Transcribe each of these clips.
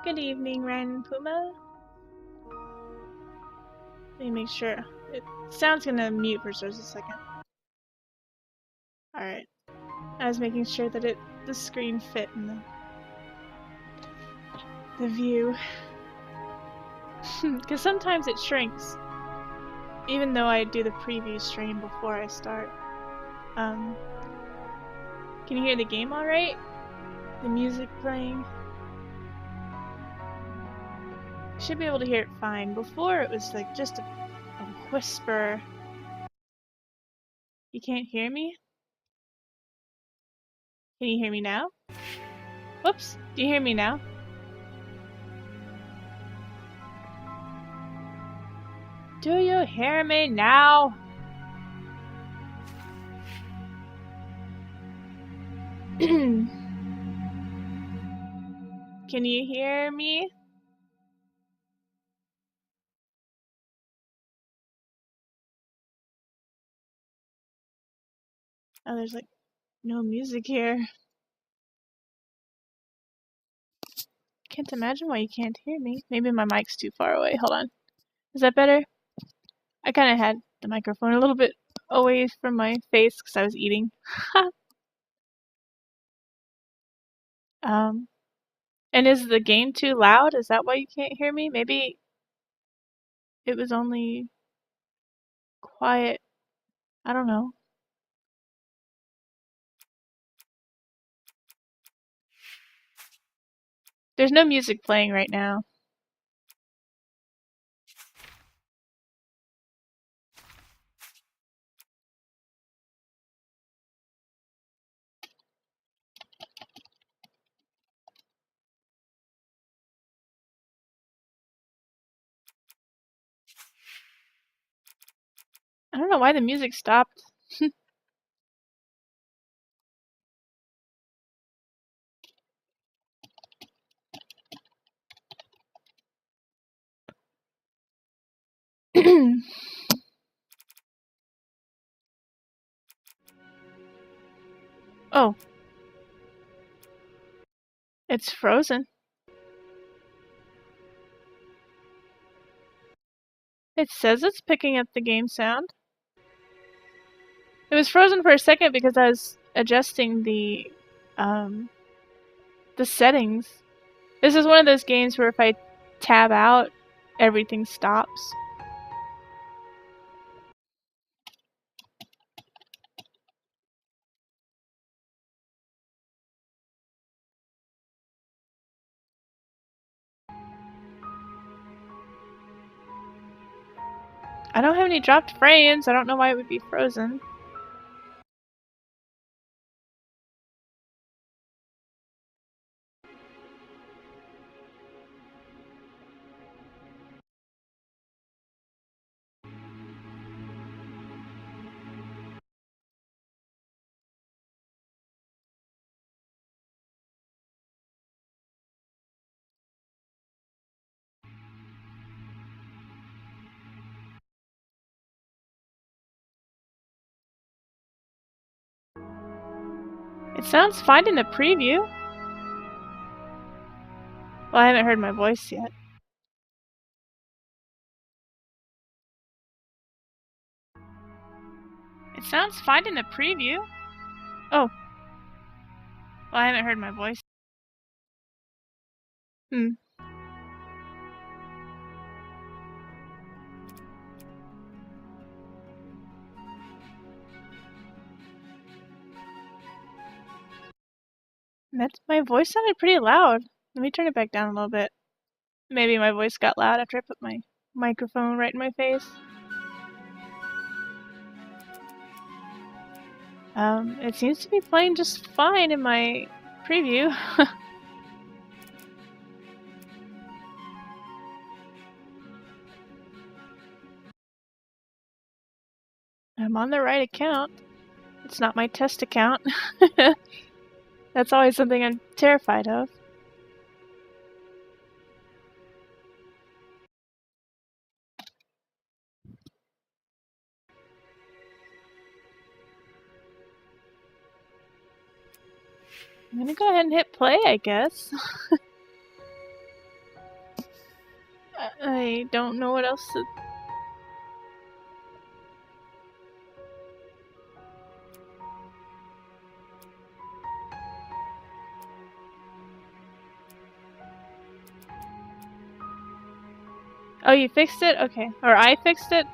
Good evening, Ren and Puma. Let me make sure. Sound's gonna mute for just a second. Alright. I was making sure that the screen fit in the view. Because sometimes it shrinks. Even though I do the preview stream before I start. Can you hear the game alright? The music playing? Should be able to hear it fine. Before it was like just a whisper. You can't hear me? Can you hear me now? Whoops, do you hear me now? Do you hear me now? Can you hear me? Oh, there's like no music here. Can't imagine why you can't hear me. Maybe my mic's too far away. Hold on. Is that better? I kind of had the microphone a little bit away from my face because I was eating. And is the game too loud? Is that why you can't hear me? Maybe it was only quiet. I don't know. There's no music playing right now. I don't know why the music stopped. Oh. It's frozen. It says it's picking up the game sound. It was frozen for a second because I was adjusting the settings. This is one of those games where if I tab out, everything stops. I don't have any dropped frames. I don't know why it would be frozen. It sounds fine in the preview. Well, I haven't heard my voice yet. It sounds fine in the preview. Oh. Well, I haven't heard my voice. My voice sounded pretty loud. Let me turn it back down a little bit. Maybe my voice got loud after I put my microphone right in my face. It seems to be playing just fine in my preview. I'm on the right account. It's not my test account. That's always something I'm terrified of. I'm gonna go ahead and hit play, I guess. I don't know what else to... Oh, you fixed it? Okay. Or I fixed it?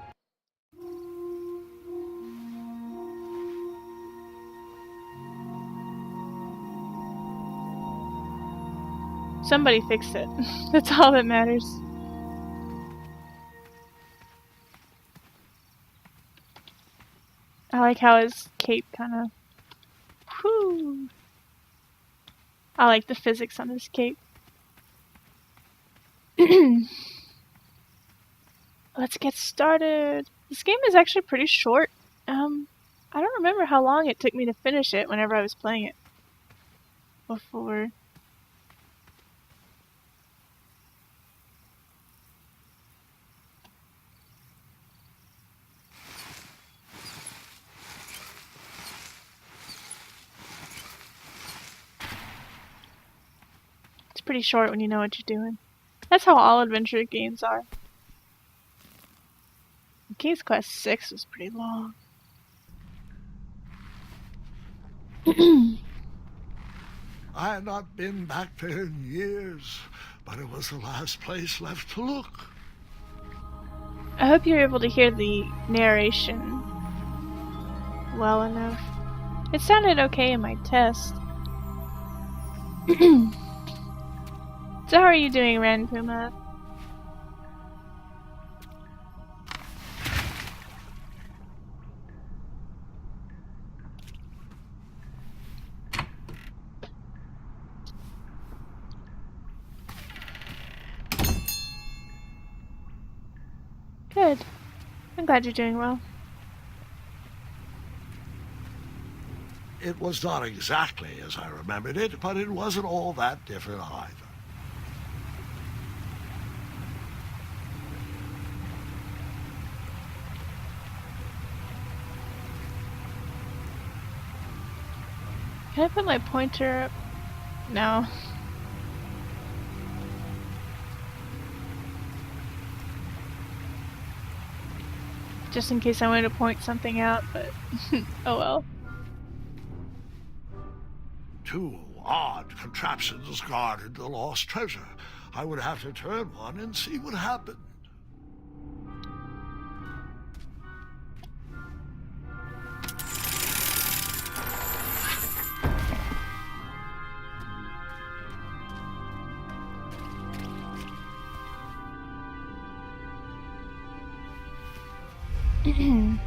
Somebody fixed it. That's all that matters. I like how his cape kind of... Whew. I like the physics on his cape. Let's get started. This game is actually pretty short. I don't remember how long it took me to finish it whenever I was playing it before. It's pretty short when you know what you're doing. That's how all adventure games are. King's Quest 6 was pretty long. I had not been back there in years, but it was the last place left to look. I hope you're able to hear the narration well enough. It sounded okay in my test. So how are you doing, Ren Puma? Good. I'm glad you're doing well. It was not exactly as I remembered it, but it wasn't all that different either. Can I put my pointer up? No. Just in case I wanted to point something out, but oh well. Two odd contraptions guarded the lost treasure. I would have to turn one and see what happened.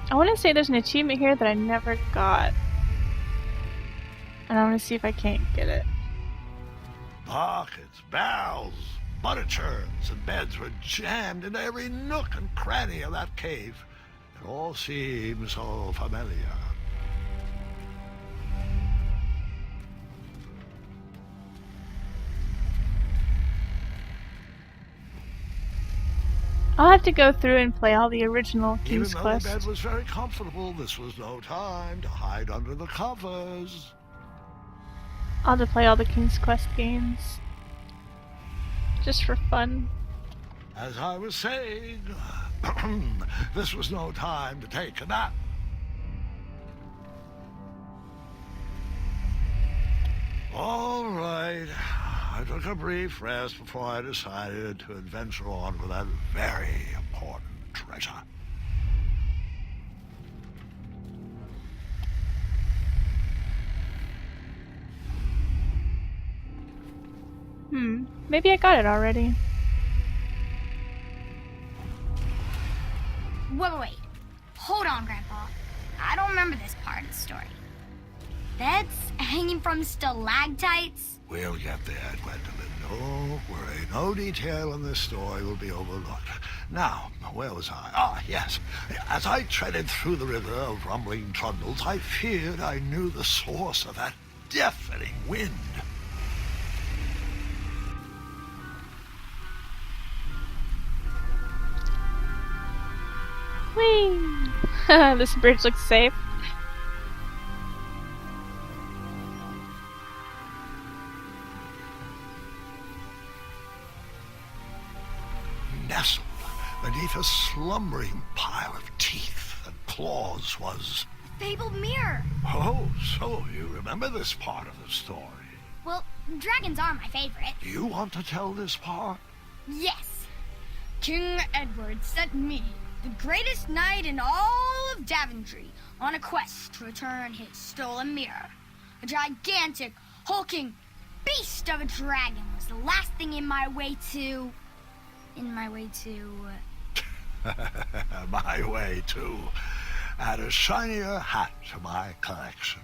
I want to say there's an achievement here that I never got. And I want to see if I can't get it. Buckets, barrels, butter churns, and beds were jammed into every nook and cranny of that cave. It all seemed so familiar. I'll have to go through and play all the original King's Even though Quest. the bed was very comfortable, this was no time to hide under the covers. I'll have to play all the King's Quest games. Just for fun. As I was saying, this was no time to take a nap. All right. I took a brief rest before I decided to adventure on with that very important treasure. Maybe I got it already. Wait. Hold on, Grandpa. I don't remember this part of the story. Beds hanging from stalactites? We'll get there, Gwendolyn. Don't worry. No detail in this story will be overlooked. Now, where was I? Ah, yes. As I treaded through the river of rumbling trundles, I feared I knew the source of that deafening wind. Whee! This bridge looks safe. a slumbering pile of teeth and claws was... Fabled mirror. Oh, so you remember this part of the story. Well, dragons are my favorite. Do you want to tell this part? Yes. King Edward sent me, the greatest knight in all of Daventry, on a quest to return his stolen mirror. A gigantic, hulking beast of a dragon was the last thing in my way to... My way to add a shinier hat to my collection.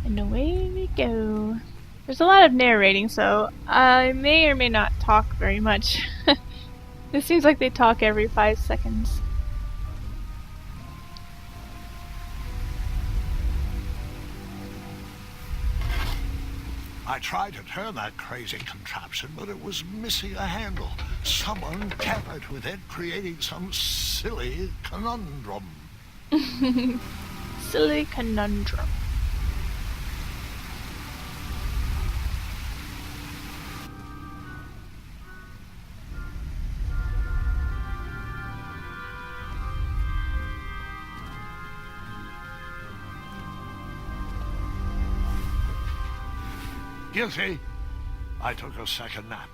And away we go. There's a lot of narrating, so I may or may not talk very much. It seems like they talk every 5 seconds. I tried to turn that crazy contraption, but it was missing a handle. Someone tampered with it, creating some silly conundrum. Silly conundrum. Guilty. I took a second nap.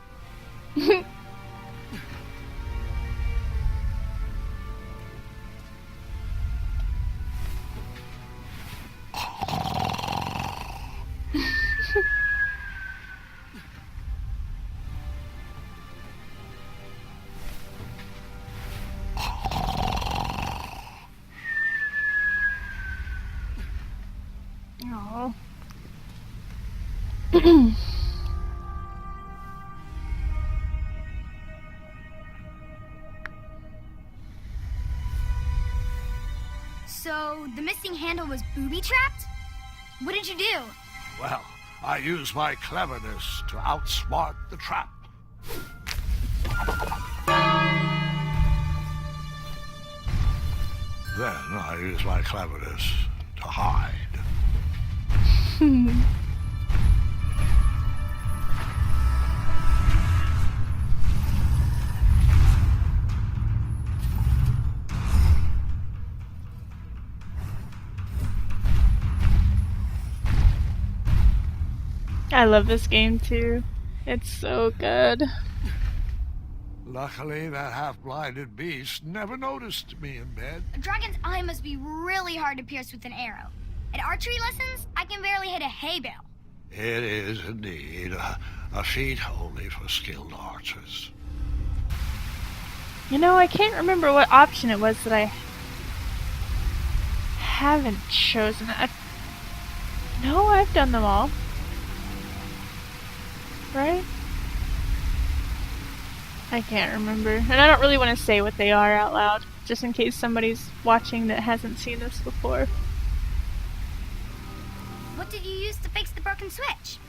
Oh. So, the missing handle was booby-trapped? What did you do? Well, I used my cleverness to outsmart the trap. Then I used my cleverness to hide. I love this game too. It's so good. Luckily, that half-blinded beast never noticed me in bed. A dragon's eye must be really hard to pierce with an arrow. At archery lessons, I can barely hit a hay bale. It is indeed a feat only for skilled archers. You know, I can't remember what option it was that I haven't chosen. No, I've done them all. Right? I can't remember. And I don't really want to say what they are out loud, just in case somebody's watching that hasn't seen this before. What did you use to fix the broken switch?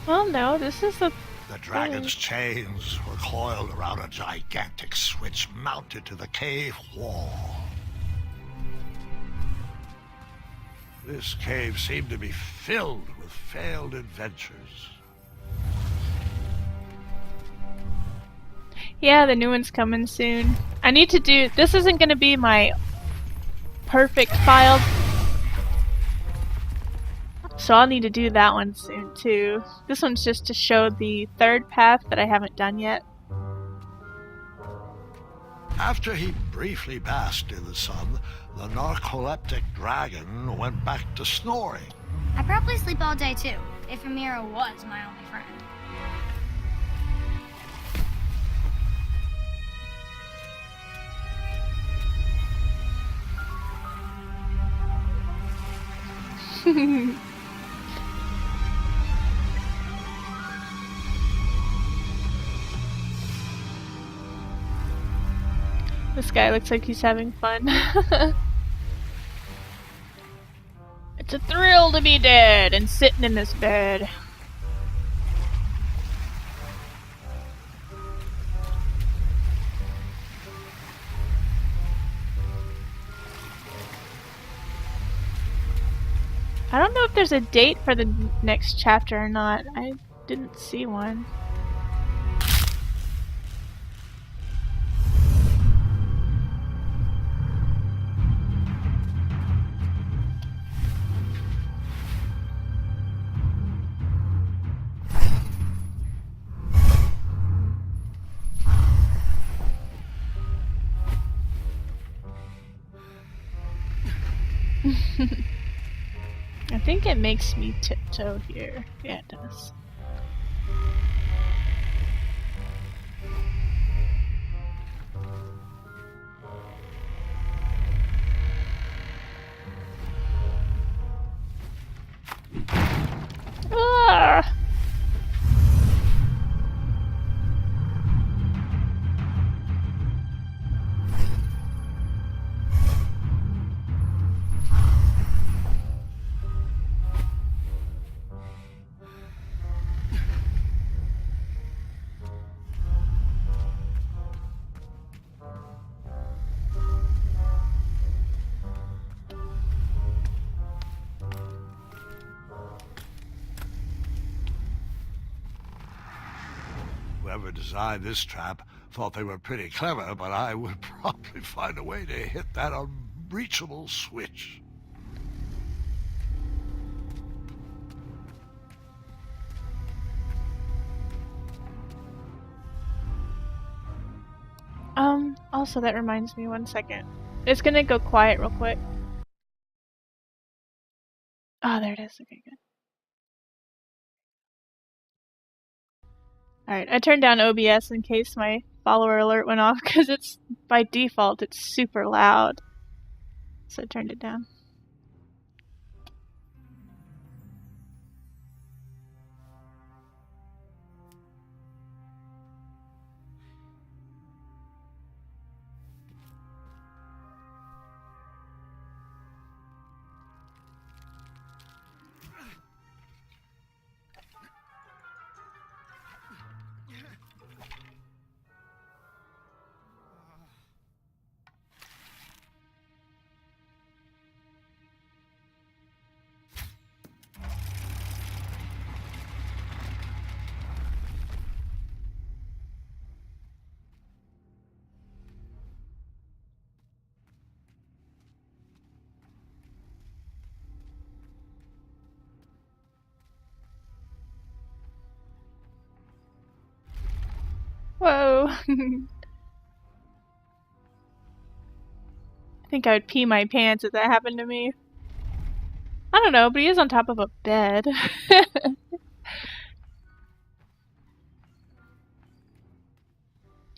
Well, no, this is the... The dragon's chains were coiled around a gigantic switch mounted to the cave wall. This cave seemed to be filled with failed adventures. Yeah, the new one's coming soon. I need to do... This isn't going to be my perfect file, so I'll need to do that one soon too. This one's just to show the third path that I haven't done yet. After he briefly basked in the sun, the narcoleptic dragon went back to snoring. I probably sleep all day too, if Amira was my only friend. This guy looks like he's having fun. It's a thrill to be dead and sitting in this bed. I don't know if there's a date for the next chapter or not. I didn't see one. I think it makes me tiptoe here. Yeah, it does. Ah! Whoever designed this trap thought they were pretty clever, but I would probably find a way to hit that unreachable switch. Also that reminds me, 1 second. It's gonna go quiet real quick. Ah, there it is. Okay, good. Alright, I turned down OBS in case my follower alert went off, because it's, by default, it's super loud. So I turned it down. Whoa! I think I would pee my pants if that happened to me. I don't know, but he is on top of a bed. It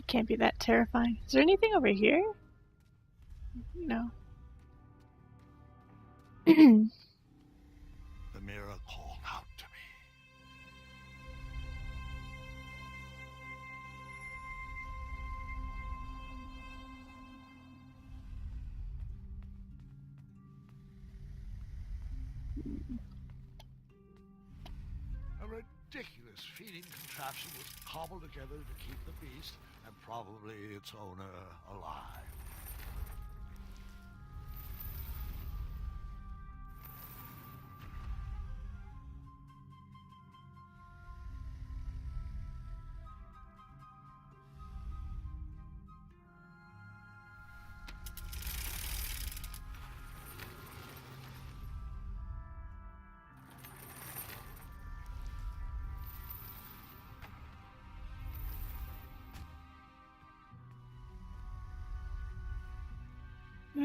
can't be that terrifying. Is there anything over here? No. The mirror called out to me. A ridiculous feeding contraption was cobbled together to keep the beast, and probably its owner, alive.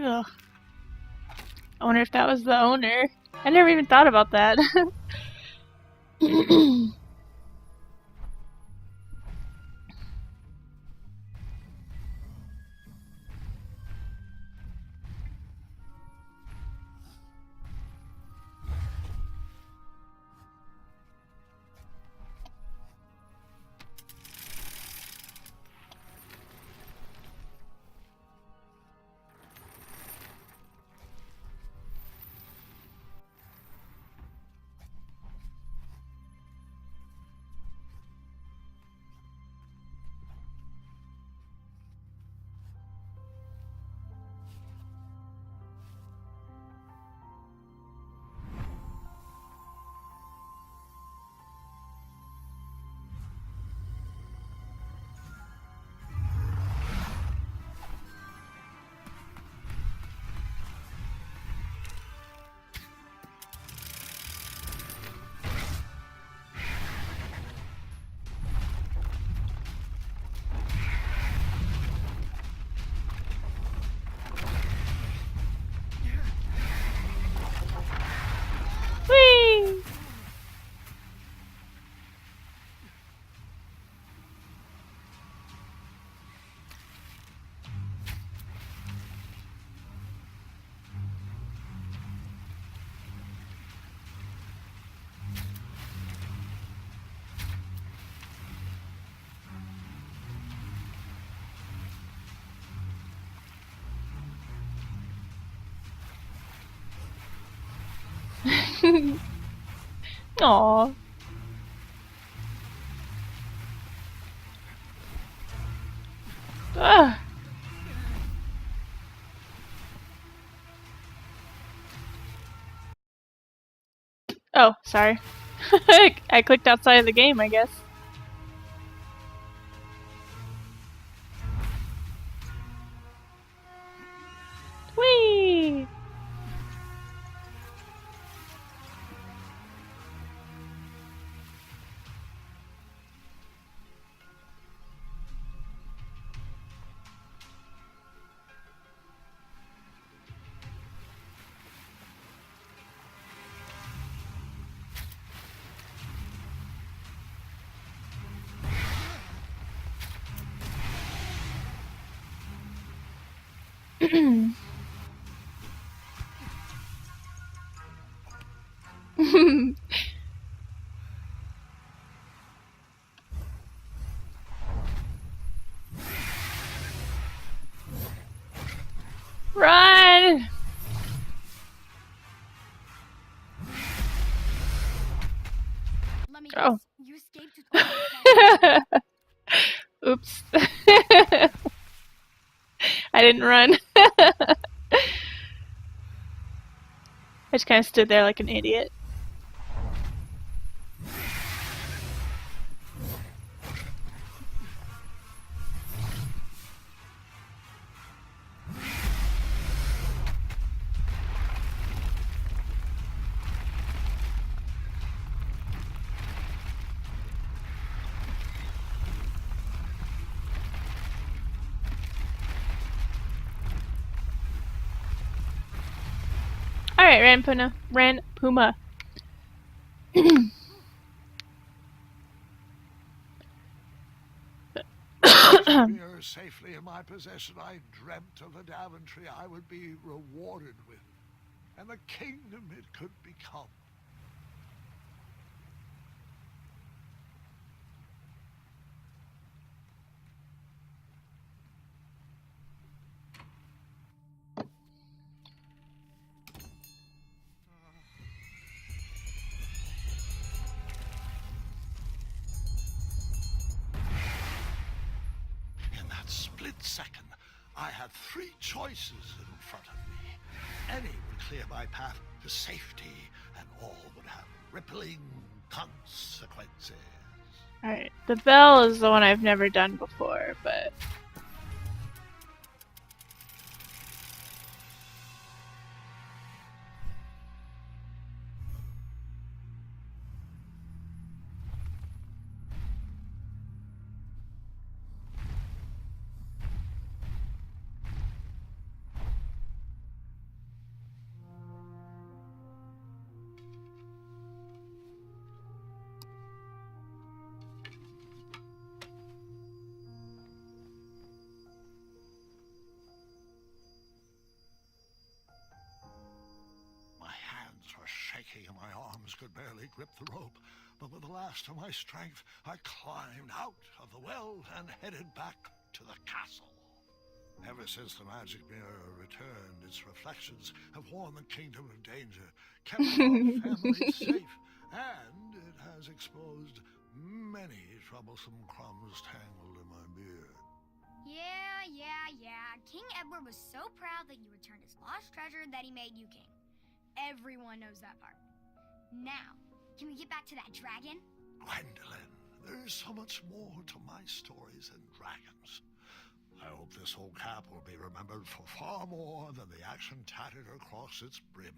Ugh. I wonder if that was the owner. I never even thought about that. Aww. Ugh. Oh, sorry. I clicked outside of the game, I guess. Whee! Run! Let me Oh. guess. You escaped with all your Oops. I didn't run. I just kind of stood there like an idiot. Alright, Ran Puma. Spear safely in my possession, I dreamt of the Daventry I would be rewarded with, and the kingdom it could become. In that split second, I had three choices in front of me. Any would clear my path to safety, and all would have rippling consequences. Alright, the bell is the one I've never done before, but... My hands were shaking and my arms could barely grip the rope, but with the last of my strength, I climbed out of the well and headed back to the castle. Ever since the magic mirror returned, its reflections have warned the kingdom of danger, kept our family safe, and it has exposed many troublesome crumbs tangled in my beard. Yeah. King Edward was so proud that you returned his lost treasure that he made you king. Everyone knows that part. Now, can we get back to that dragon? Gwendolyn, there's so much more to my stories than dragons. I hope this old cap will be remembered for far more than the action tattered across its brim,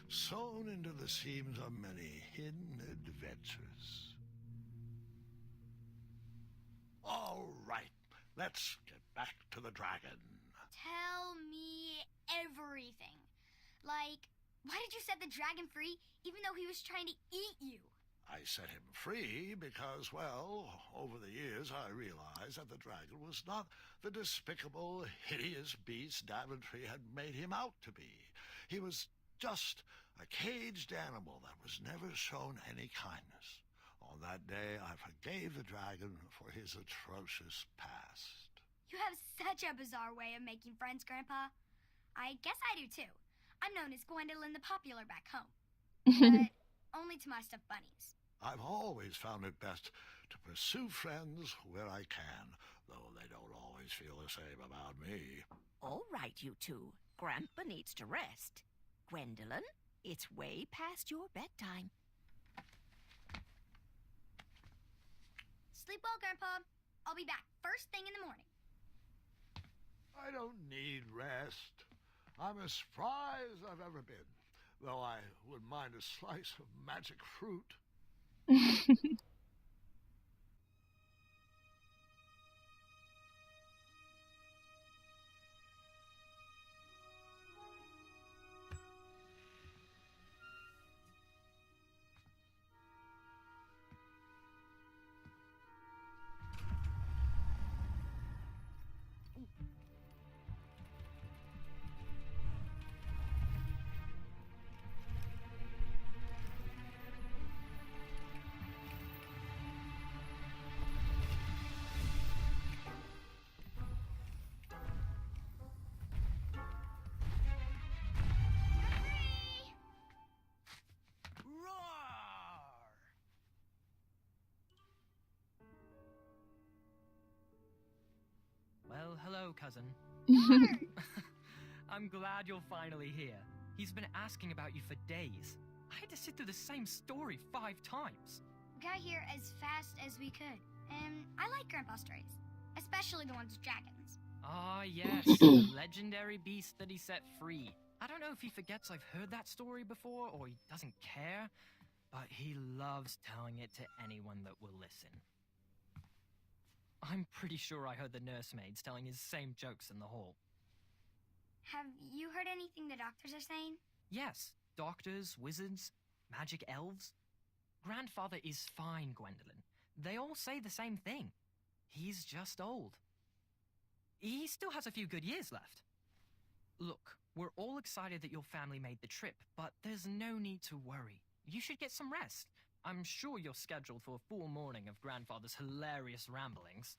sewn into the seams of many hidden adventures. All right, let's get back to the dragon. Tell me everything. Like, why did you set the dragon free even though he was trying to eat you? I set him free because, well, over the years I realized that the dragon was not the despicable, hideous beast Daventry had made him out to be. He was just a caged animal that was never shown any kindness. On that day, I forgave the dragon for his atrocious past. You have such a bizarre way of making friends, Grandpa. I guess I do too. I'm known as Gwendolyn the Popular back home. but only to my stuffed bunnies. I've always found it best to pursue friends where I can, though they don't always feel the same about me. All right, you two. Grandpa needs to rest. Gwendolyn, it's way past your bedtime. Sleep well, Grandpa. I'll be back first thing in the morning. I don't need rest. I'm as spry as I've ever been, though I wouldn't mind a slice of magic fruit. Well, hello, cousin. I'm glad you're finally here. He's been asking about you for days. I had to sit through the same story 5 times. We got here as fast as we could, and I like Grandpa's stories, especially the ones with dragons. Ah, yes, the legendary beast that he set free. I don't know if he forgets I've heard that story before, or he doesn't care, but he loves telling it to anyone that will listen. I'm pretty sure I heard the nursemaids telling his same jokes in the hall. Have you heard anything the doctors are saying? Yes, doctors, wizards, magic elves. Grandfather is fine, Gwendolyn. They all say the same thing. He's just old. He still has a few good years left. Look, we're all excited that your family made the trip, but there's no need to worry. You should get some rest. I'm sure you're scheduled for a full morning of Grandfather's hilarious ramblings.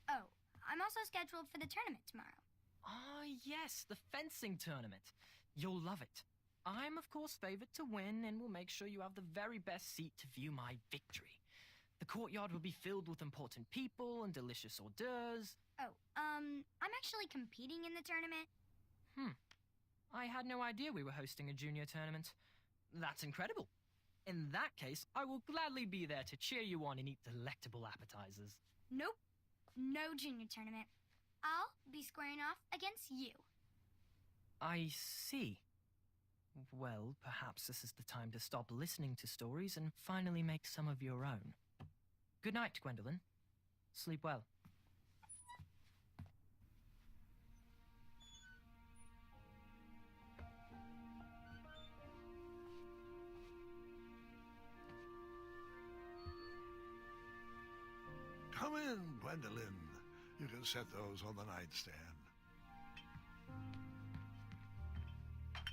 Oh, I'm also scheduled for the tournament tomorrow. Ah, yes, the fencing tournament. You'll love it. I'm, of course, favored to win and will make sure you have the very best seat to view my victory. The courtyard will be filled with important people and delicious hors d'oeuvres. Oh, I'm actually competing in the tournament. I had no idea we were hosting a junior tournament. That's incredible. In that case, I will gladly be there to cheer you on and eat delectable appetizers. Nope, no junior tournament. I'll be squaring off against you. I see. Well, perhaps this is the time to stop listening to stories and finally make some of your own. Good night, Gwendolyn. Sleep well. Come in, Gwendolyn. You can set those on the nightstand.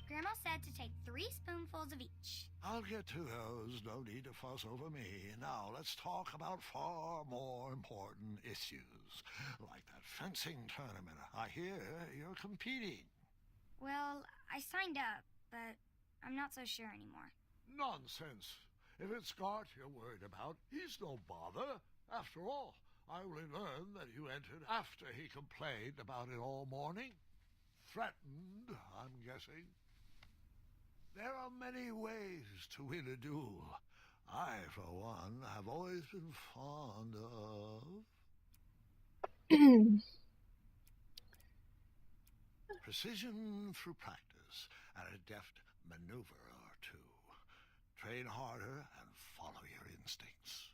Grandma said to take 3 spoonfuls of each. I'll get to those. No need to fuss over me. Now, let's talk about far more important issues, like that fencing tournament. I hear you're competing. Well, I signed up, but I'm not so sure anymore. Nonsense. If it's Gart you're worried about, he's no bother. After all, I only learned that you entered after he complained about it all morning. Threatened, I'm guessing. There are many ways to win a duel. I, for one, have always been fond of precision through practice and a deft maneuver or two. Train harder and follow your instincts.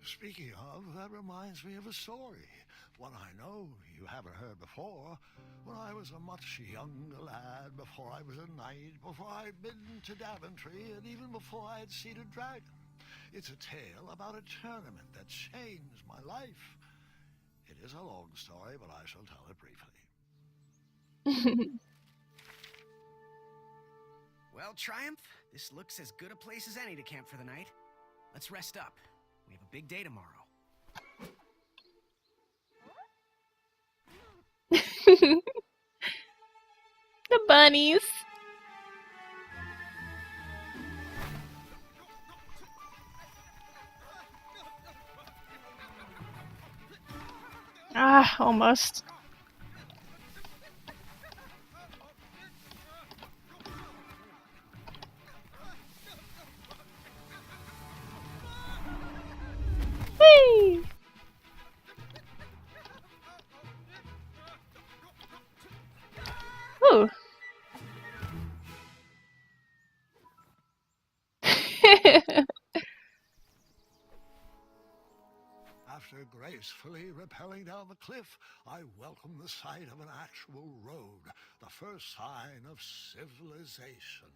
Speaking of, that reminds me of a story, one I know you haven't heard before. When I was a much younger lad, before I was a knight, before I'd been to Daventry, and even before I had seen a dragon. It's a tale about a tournament that changed my life. It is a long story, but I shall tell it briefly. Well, Triumph, this looks as good a place as any to camp for the night. Let's rest up. We have a big day tomorrow. The bunnies. Ah, almost. Whee! Ooh. After gracefully rappelling down the cliff, I welcomed the sight of an actual road, the first sign of civilization.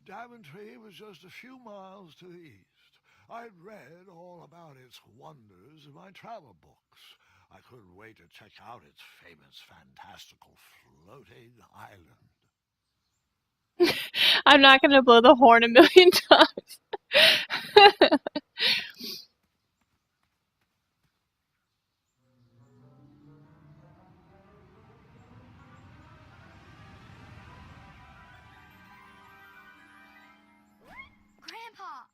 Daventry was just a few miles to the east. I'd read all about its wonders in my travel books. I couldn't wait to check out its famous, fantastical floating island. I'm not gonna blow the horn a million times. Grandpa,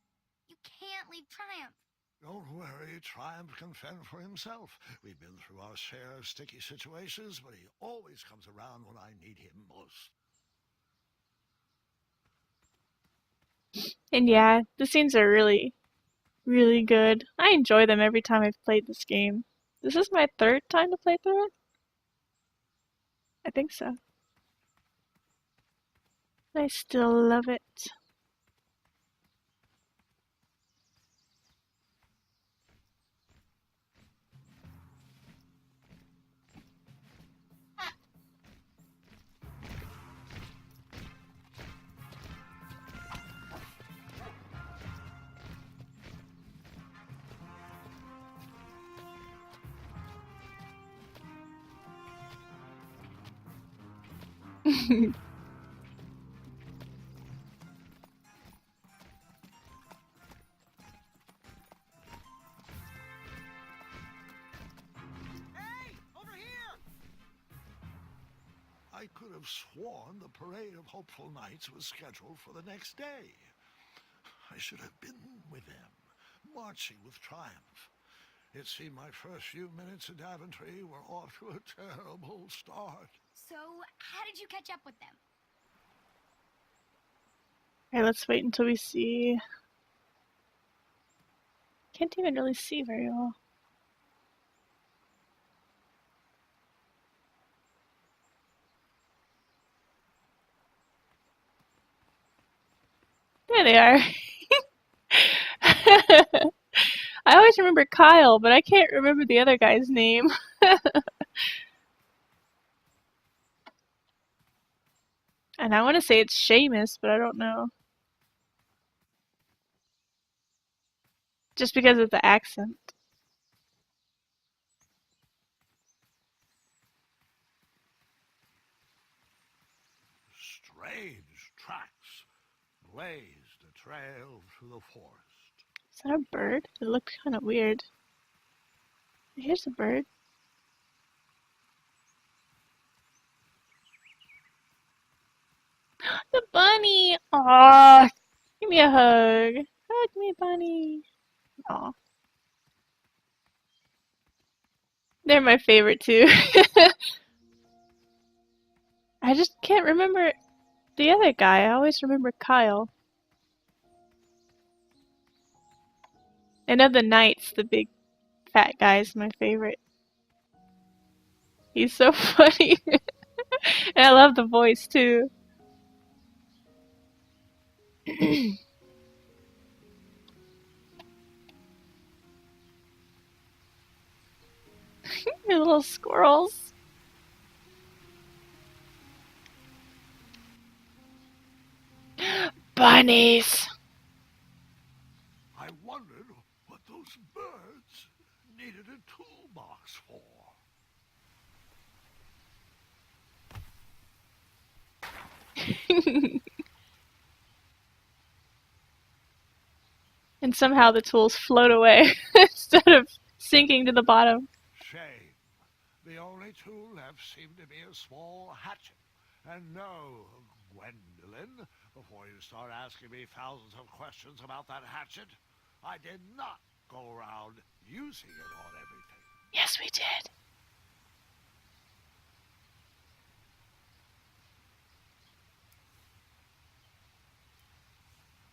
you can't leave Triumph. Don't worry, Triumph can fend for himself. We've been through our share of sticky situations, but he always comes around when I need him most. And yeah, the scenes are really, really good. I enjoy them every time I've played this game. This is my third time to play through it? I think so. I still love it. Hey! Over here! I could have sworn the Parade of Hopeful Knights was scheduled for the next day. I should have been with them, marching with Triumph. It seemed my first few minutes in Daventry were off to a terrible start. So, how did you catch up with them? Alright, let's wait until we see. Can't even really see very well. There they are. I always remember Kyle, but I can't remember the other guy's name. And I want to say it's Seamus, but I don't know. Just because of the accent. Strange tracks blazed a trail through the forest. Is that a bird? It looked kind of weird. Here's a bird. The bunny! Aw, give me a hug. Hug me, bunny. Aw. They're my favorite too. I just can't remember the other guy. I always remember Kyle. And of the knights, the big fat guy is my favorite. He's so funny. And I love the voice too. Your little squirrels. Bunnies. I wondered what those birds needed a toolbox for. And somehow the tools float away instead of sinking to the bottom. Shame. The only tool left seemed to be a small hatchet. And no, Gwendolyn, before you start asking me thousands of questions about that hatchet, I did not go around using it on everything. Yes, we did.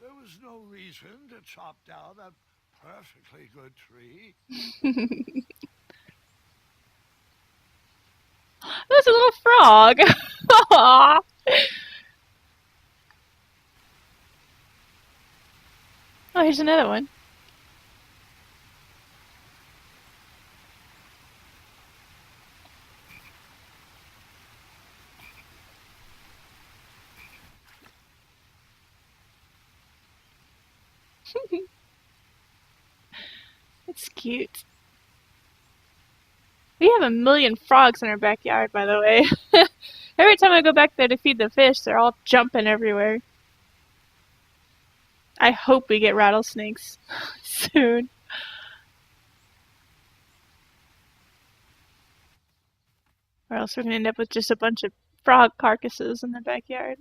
There was no reason to chop down that perfectly good tree. There's a little frog. Aw. Oh, here's another one. It's cute. We have a million frogs in our backyard, by the way. Every time I go back there to feed the fish, they're all jumping everywhere. I hope we get rattlesnakes soon. Or else we're going to end up with just a bunch of frog carcasses in the backyard.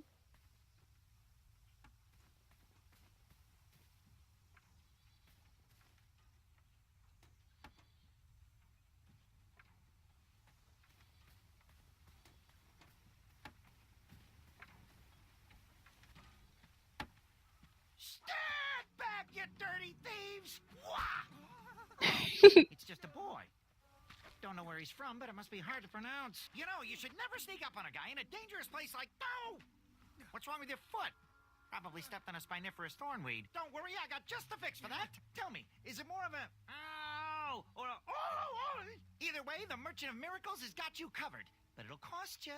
Stand back, you dirty thieves! It's just a boy. Don't know where he's from, but it must be hard to pronounce. You know, you should never sneak up on a guy in a dangerous place like... No! What's wrong with your foot? Probably stepped on a spiniferous thornweed. Don't worry, I got just the fix for that. Tell me, is it more of a... Ow! Or a... Oh! Either way, the Merchant of Miracles has got you covered. But it'll cost you.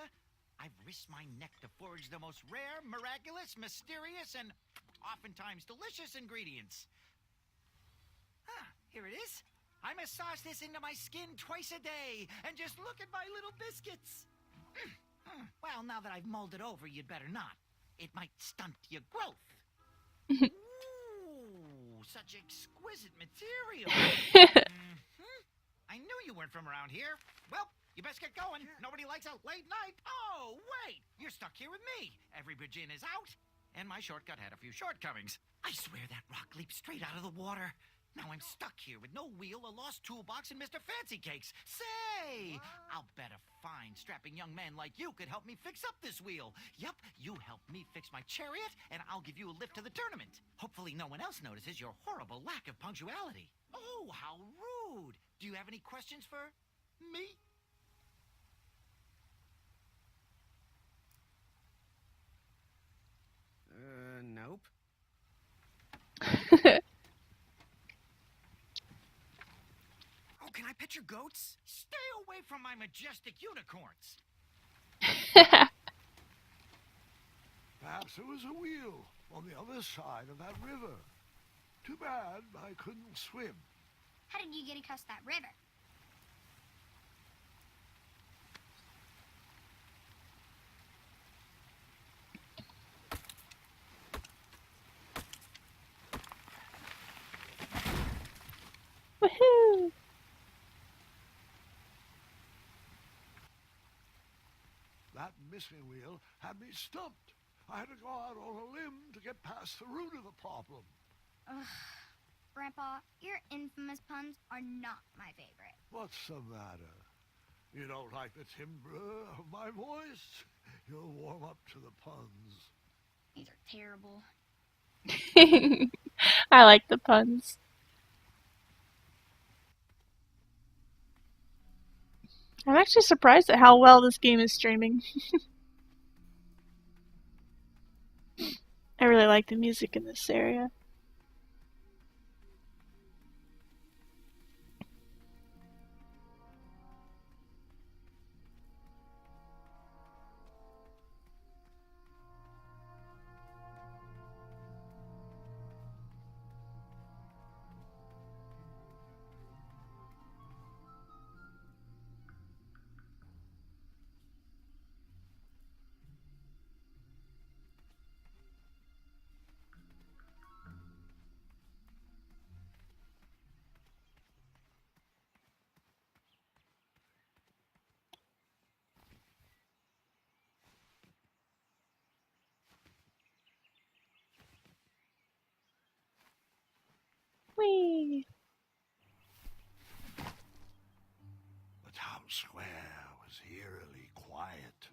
I've risked my neck to forge the most rare, miraculous, mysterious, and oftentimes delicious ingredients. Ah, here it is. I massage this into my skin twice a day, and just look at my little biscuits. Well, now that I've molded over, you'd better not. It might stunt your growth. Ooh, such exquisite material. I knew you weren't from around here. Well, you best get going. Nobody likes a late night. Oh, wait, you're stuck here with me. Every bridge in is out, and my shortcut had a few shortcomings. I swear that rock leaped straight out of the water. Now I'm stuck here with no wheel, a lost toolbox, and Mr. Fancy Cakes. Say, I'll bet a fine, strapping young man like you could help me fix up this wheel. Yup, you help me fix my chariot, and I'll give you a lift to the tournament. Hopefully no one else notices your horrible lack of punctuality. Oh, how rude. Do you have any questions for me? Nope. Oh, can I pet your goats? Stay away from my majestic unicorns. Perhaps there was a wheel on the other side of that river. Too bad I couldn't swim. How did you get across that river? Woohoo! That missing wheel had me stumped. I had to go out on a limb to get past the root of the problem. Ugh. Grandpa, your infamous puns are not my favorite. What's the matter? You don't like the timbre of my voice? You'll warm up to the puns. These are terrible. I like the puns. I'm actually surprised at how well this game is streaming. I really like the music in this area. square was eerily quiet.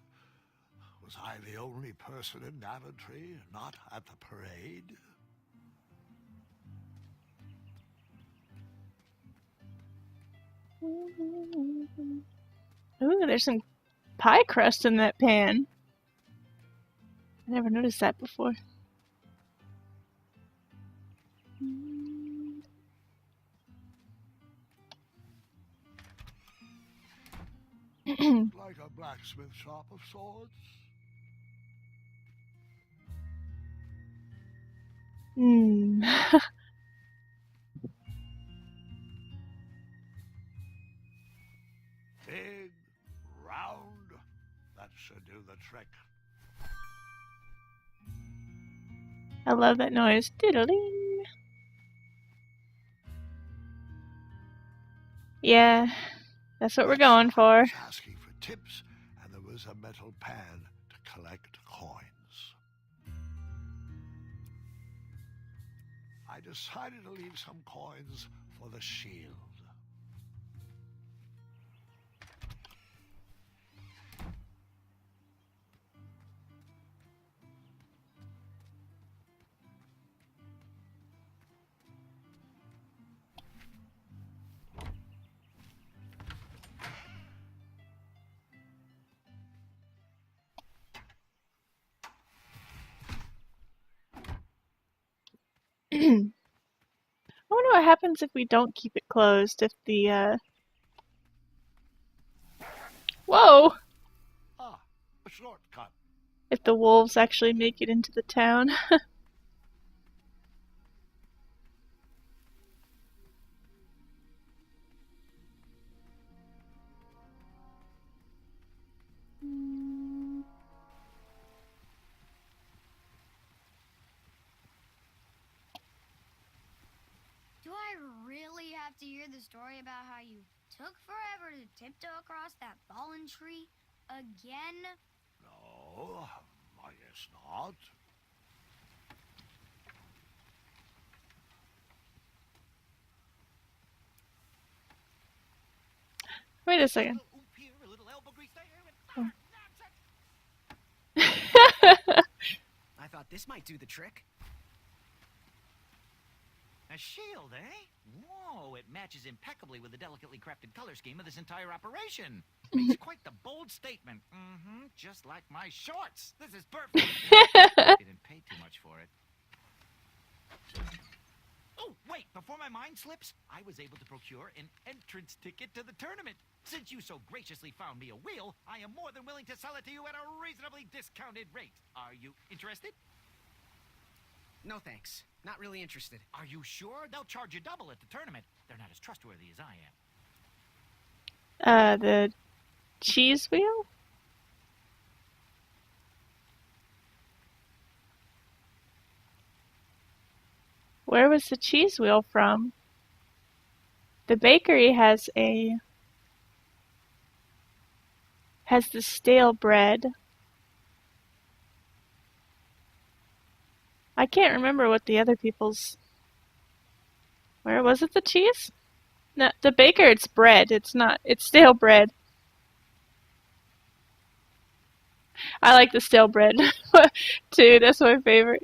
Was I the only person in Daventry not at the parade? Ooh, there's some pie crust in that pan. I never noticed that before. Like a blacksmith shop of sorts. Hmm. Big, round, that should do the trick. I love that noise. Diddling. Yeah, that's what we're going for. I was asking for tips, and there was a metal pan to collect coins. I decided to leave some coins for the shield. I wonder what happens if we don't keep it closed, if the, Whoa! Ah, a shortcut. If the wolves actually make it into the town. Do I really have to hear the story about how you took forever to tiptoe across that fallen tree again? No, I guess not. Wait a second. Little oop here, a little elbow grease there, and I thought this might do the trick. a shield, eh? Whoa, it matches impeccably with the delicately crafted color scheme of this entire operation. Makes quite the bold statement. Just like my shorts. This is perfect. Didn't pay too much for it. Oh, wait, before my mind slips, I was able to procure an entrance ticket to the tournament. Since you so graciously found me a wheel, I am more than willing to sell it to you at a reasonably discounted rate. Are you interested? No thanks. Not really interested. Are you sure? They'll charge you double at the tournament. They're not as trustworthy as I am. The cheese wheel? Where was the cheese wheel from? The bakery has the stale bread. I can't remember what the other people's... Where was it, the cheese? No, the baker, it's bread. It's not, it's stale bread. I like the stale bread too, that's my favorite.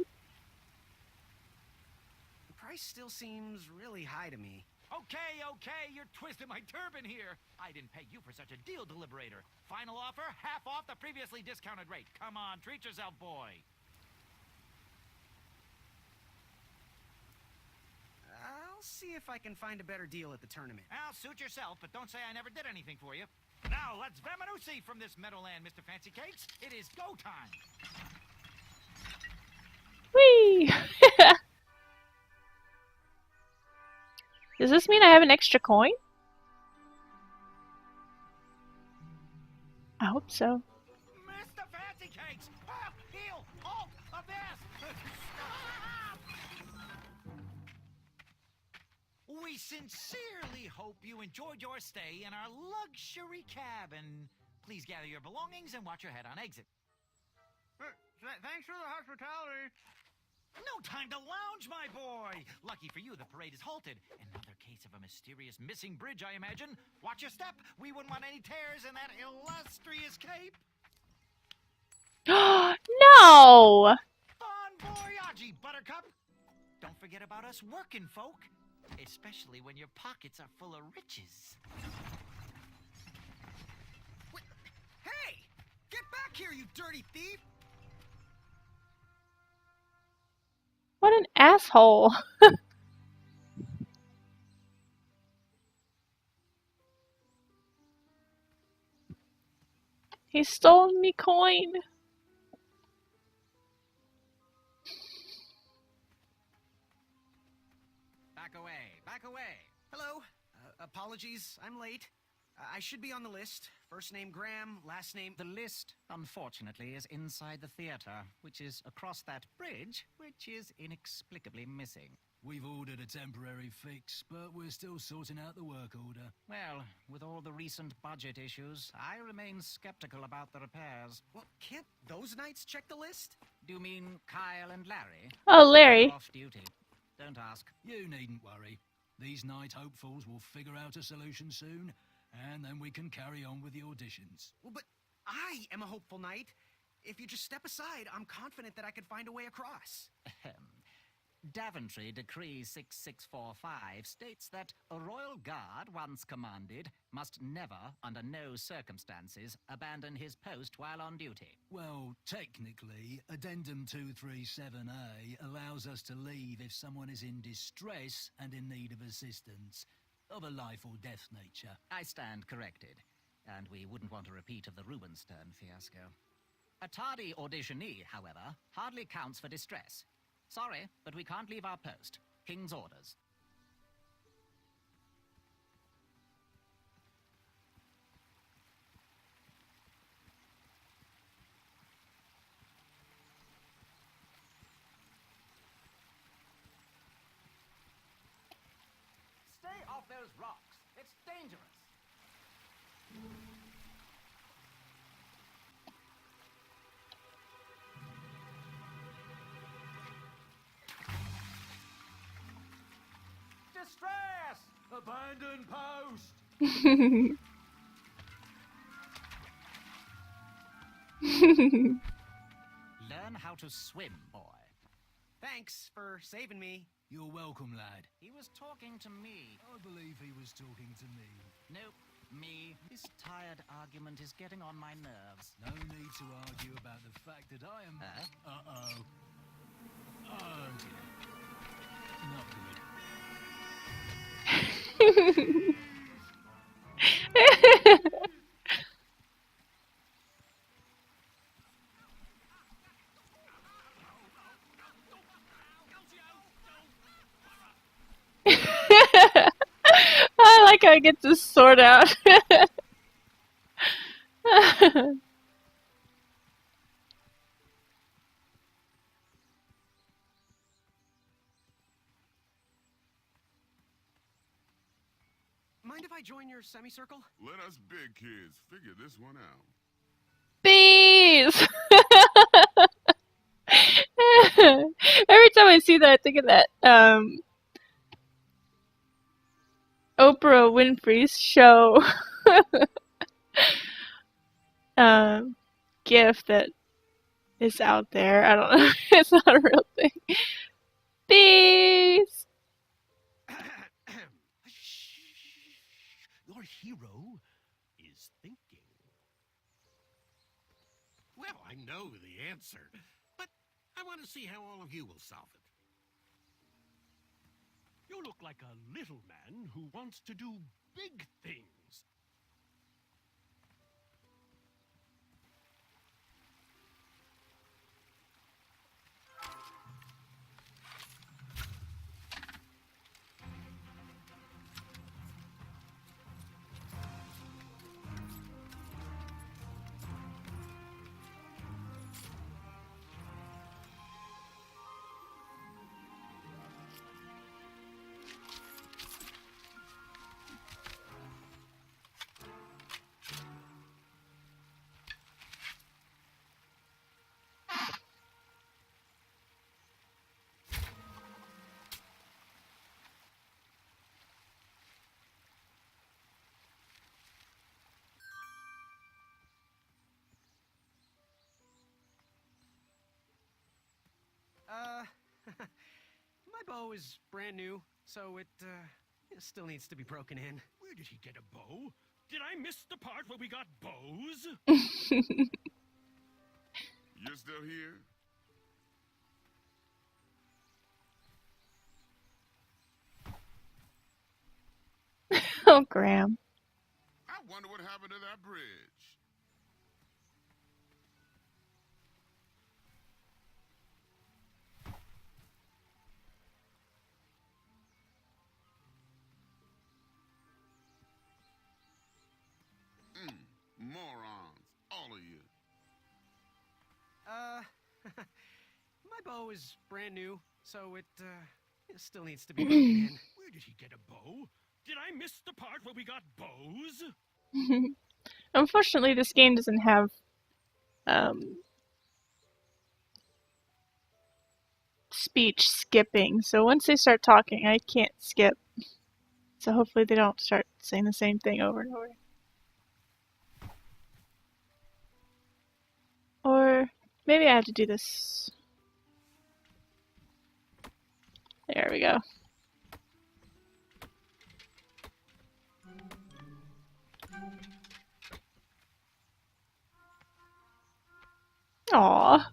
The price still seems really high to me. Okay, you're twisting my turban here. I didn't pay you for such a deal, Deliberator. Final offer, half off the previously discounted rate. Come on, treat yourself, boy. I'll see if I can find a better deal at the tournament. I'll suit yourself, but don't say I never did anything for you. Now, let's Vamanusi from this Meadowland, Mr. Fancy Cakes. It is go time. Whee! Does this mean I have an extra coin? I hope so. Mr. Fancy Cakes! Ah, heel! Halt! Abyss! Stop! We sincerely hope you enjoyed your stay in our luxury cabin. Please gather your belongings and watch your head on exit. Thanks for the hospitality. No time to lounge, my boy! Lucky for you, the parade is halted. Another case of a mysterious missing bridge, I imagine. Watch your step. We wouldn't want any tears in that illustrious cape. No! Bon voyage, Buttercup! Don't forget about us working folk, especially when your pockets are full of riches. Wait, hey! Get back here, you dirty thief! What an asshole. He stole me coin. Back away, back away. Hello. Apologies, I'm late. I should be on the list. First name Graham, last name... The list, unfortunately, is inside the theater, which is across that bridge, which is inexplicably missing. We've ordered a temporary fix, but we're still sorting out the work order. Well, with all the recent budget issues, I remain skeptical about the repairs. Well, can't those knights check the list? Do you mean Kyle and Larry? Oh, Larry. They're off duty. Don't ask. You needn't worry. These night hopefuls will figure out a solution soon, and then we can carry on with the auditions. Well, but I am a hopeful knight. If you just step aside, I'm confident that I could find a way across. Daventry Decree 6645 states that a royal guard once commanded must never, under no circumstances, abandon his post while on duty. Well, technically, Addendum 237A allows us to leave if someone is in distress and in need of assistance, of a life or death nature. I stand corrected, and we wouldn't want a repeat of the Rubenstern fiasco. A tardy auditionee, however, hardly counts for distress. Sorry, but we can't leave our post. King's orders. Stay off those rocks. It's dangerous. Distress! Abandon post! Learn how to swim, boy. Thanks for saving me. You're welcome, lad. He was talking to me. I believe he was talking to me. Nope, me. This tired argument is getting on my nerves. No need to argue about the fact that I am... Uh-oh. Oh, dear. Not good. I like how I get this sword out. Mind if I join your semicircle? Let us big kids figure this one out. Bees! Every time I see that, I think of that Oprah Winfrey's show gif that is out there. I don't know. It's not a real thing. Bees! Your hero is thinking. Well, I know the answer, but I want to see how all of you will solve it. You look like a little man who wants to do big things. bow is brand new, so it still needs to be broken in. Where did he get a bow? Did I miss the part where we got bows? You're still here? Oh, Graham. I wonder what happened to that bridge. Morons, all of you. My bow is brand new, so it still needs to be broken in. Where did he get a bow? Did I miss the part where we got bows? Unfortunately, this game doesn't have speech skipping, so once they start talking, I can't skip. So hopefully they don't start saying the same thing over and over. Or maybe I have to do this. There we go. Aww.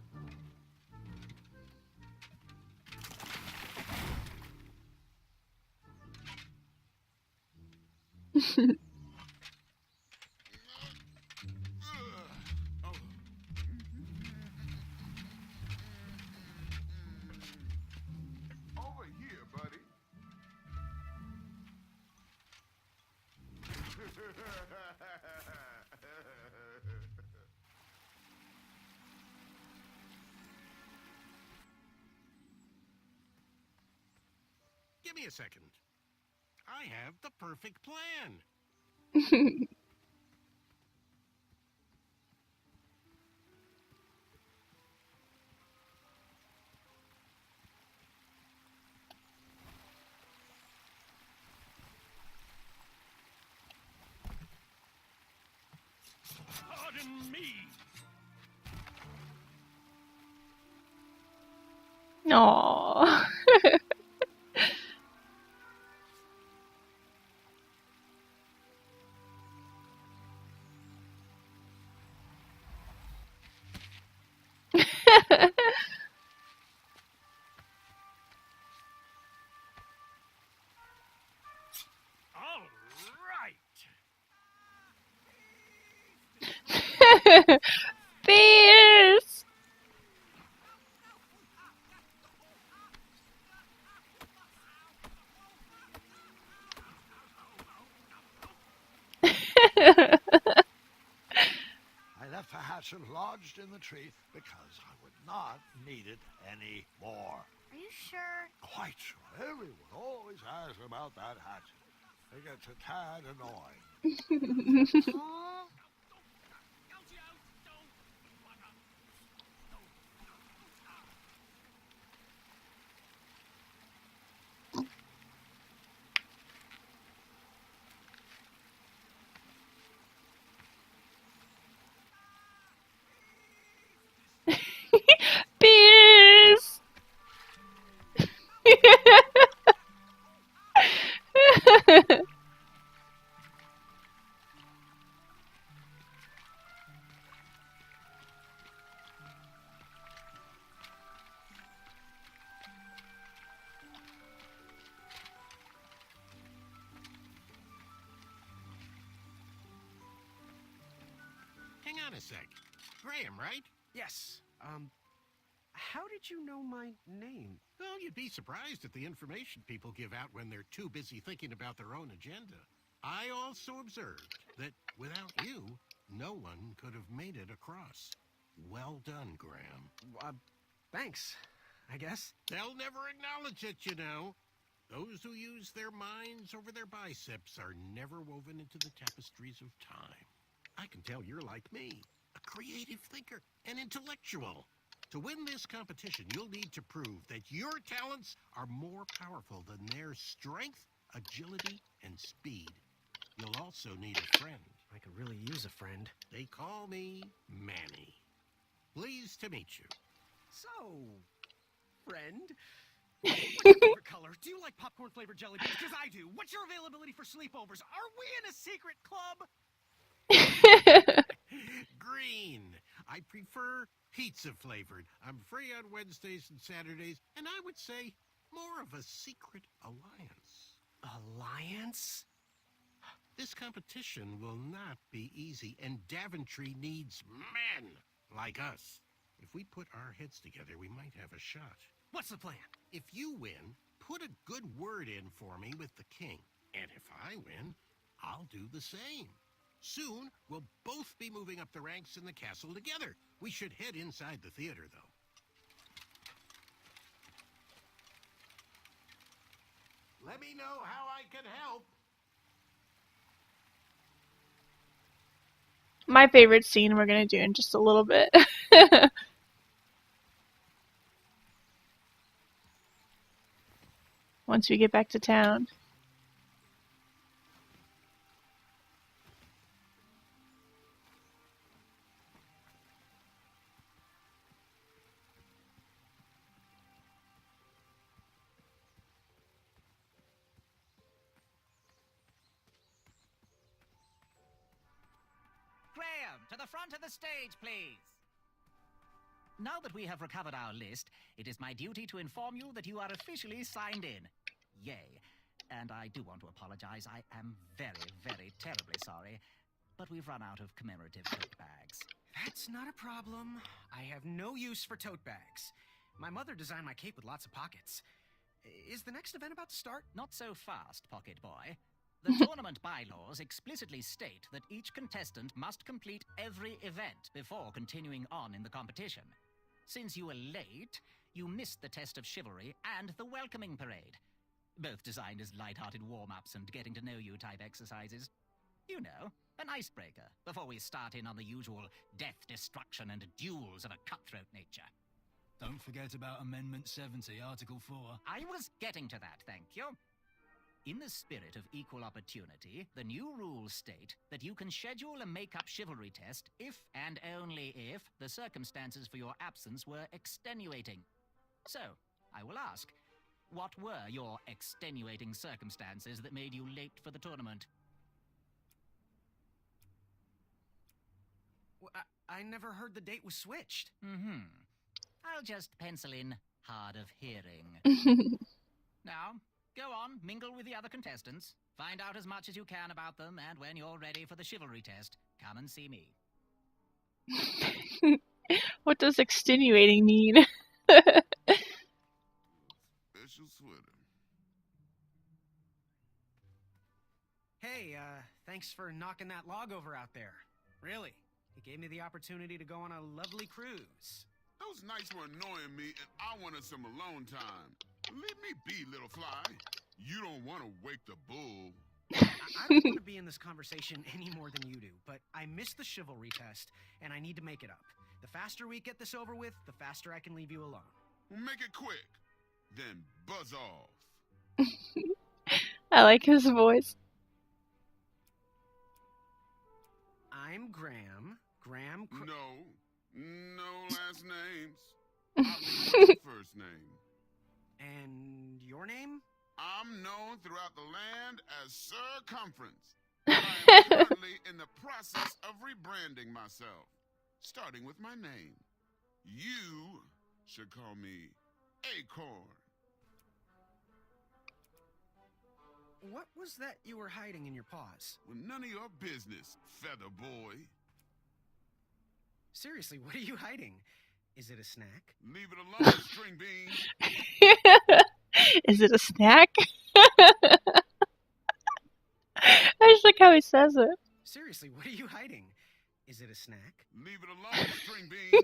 Over here, buddy. Give me a second. I have the perfect plan. Pardon me. Aww. All right. Fierce! I left the hatchet lodged in the tree because I would not need it anymore. Are you sure? Quite sure. Everyone always asks about that hatchet. It gets a tad annoying. Aw. Fierce! Hang on a sec. Graham, right? Yes. How did you know my name? Well, you'd be surprised at the information people give out when they're too busy thinking about their own agenda. I also observed that without you, no one could have made it across. Well done, Graham. Thanks, I guess. They'll never acknowledge it, you know. Those who use their minds over their biceps are never woven into the tapestries of time. I can tell you're like me, a creative thinker, an intellectual. To win this competition, you'll need to prove that your talents are more powerful than their strength, agility, and speed. You'll also need a friend. I could really use a friend. They call me Manny. Pleased to meet you. So, friend, What's your favorite color? Do you like popcorn-flavored jelly beans? Because I do. What's your availability for sleepovers? Are we in a secret club? Green. I prefer pizza-flavored. I'm free on Wednesdays and Saturdays, and I would say more of a secret alliance. Alliance? This competition will not be easy, and Daventry needs men like us. If we put our heads together, we might have a shot. What's the plan? If you win, put a good word in for me with the king. And if I win, I'll do the same. Soon, we'll both be moving up the ranks in the castle together. We should head inside the theater, though. Let me know how I can help. My favorite scene we're gonna do in just a little bit. Once we get back to town. Graham, to the front of the stage, please. Now that we have recovered our list, it is my duty to inform you that you are officially signed in. Yay. And I do want to apologize. I am very, very terribly sorry. But we've run out of commemorative tote bags. That's not a problem. I have no use for tote bags. My mother designed my cape with lots of pockets. Is the next event about to start? Not so fast, Pocket Boy. The tournament bylaws explicitly state that each contestant must complete every event before continuing on in the competition. Since you were late, you missed the test of chivalry and the welcoming parade. Both designed as light-hearted warm-ups and getting-to-know-you type exercises. You know, an icebreaker before we start in on the usual death, destruction, and duels of a cutthroat nature. Don't forget about Amendment 70, Article 4. I was getting to that, thank you. In the spirit of equal opportunity, the new rules state that you can schedule a make-up chivalry test if and only if the circumstances for your absence were extenuating. So, I will ask, what were your extenuating circumstances that made you late for the tournament? I never heard the date was switched. I'll just pencil in hard of hearing. Now, go on, mingle with the other contestants. Find out as much as you can about them, and when you're ready for the chivalry test, come and see me. What does extenuating mean? Special sweater. Hey, thanks for knocking that log over out there. Really. It gave me the opportunity to go on a lovely cruise. Those nights were annoying me, and I wanted some alone time. Leave me be, little fly. You don't want to wake the bull. I don't want to be in this conversation any more than you do, but I missed the chivalry test, and I need to make it up. The faster we get this over with, the faster I can leave you alone. Well, make it quick. Then buzz off. I like his voice. I'm Graham. No last names. I'll leave with the first name. And your name? I'm known throughout the land as Circumference. I am currently in the process of rebranding myself, starting with my name. You should call me Acorn. What was that you were hiding in your paws? Well, none of your business, Feather Boy. Seriously, what are you hiding? Is it a snack? Leave it alone, String Bean. Is it a snack? I just like how he says it. Seriously, what are you hiding? Is it a snack? Leave it alone, String Bean.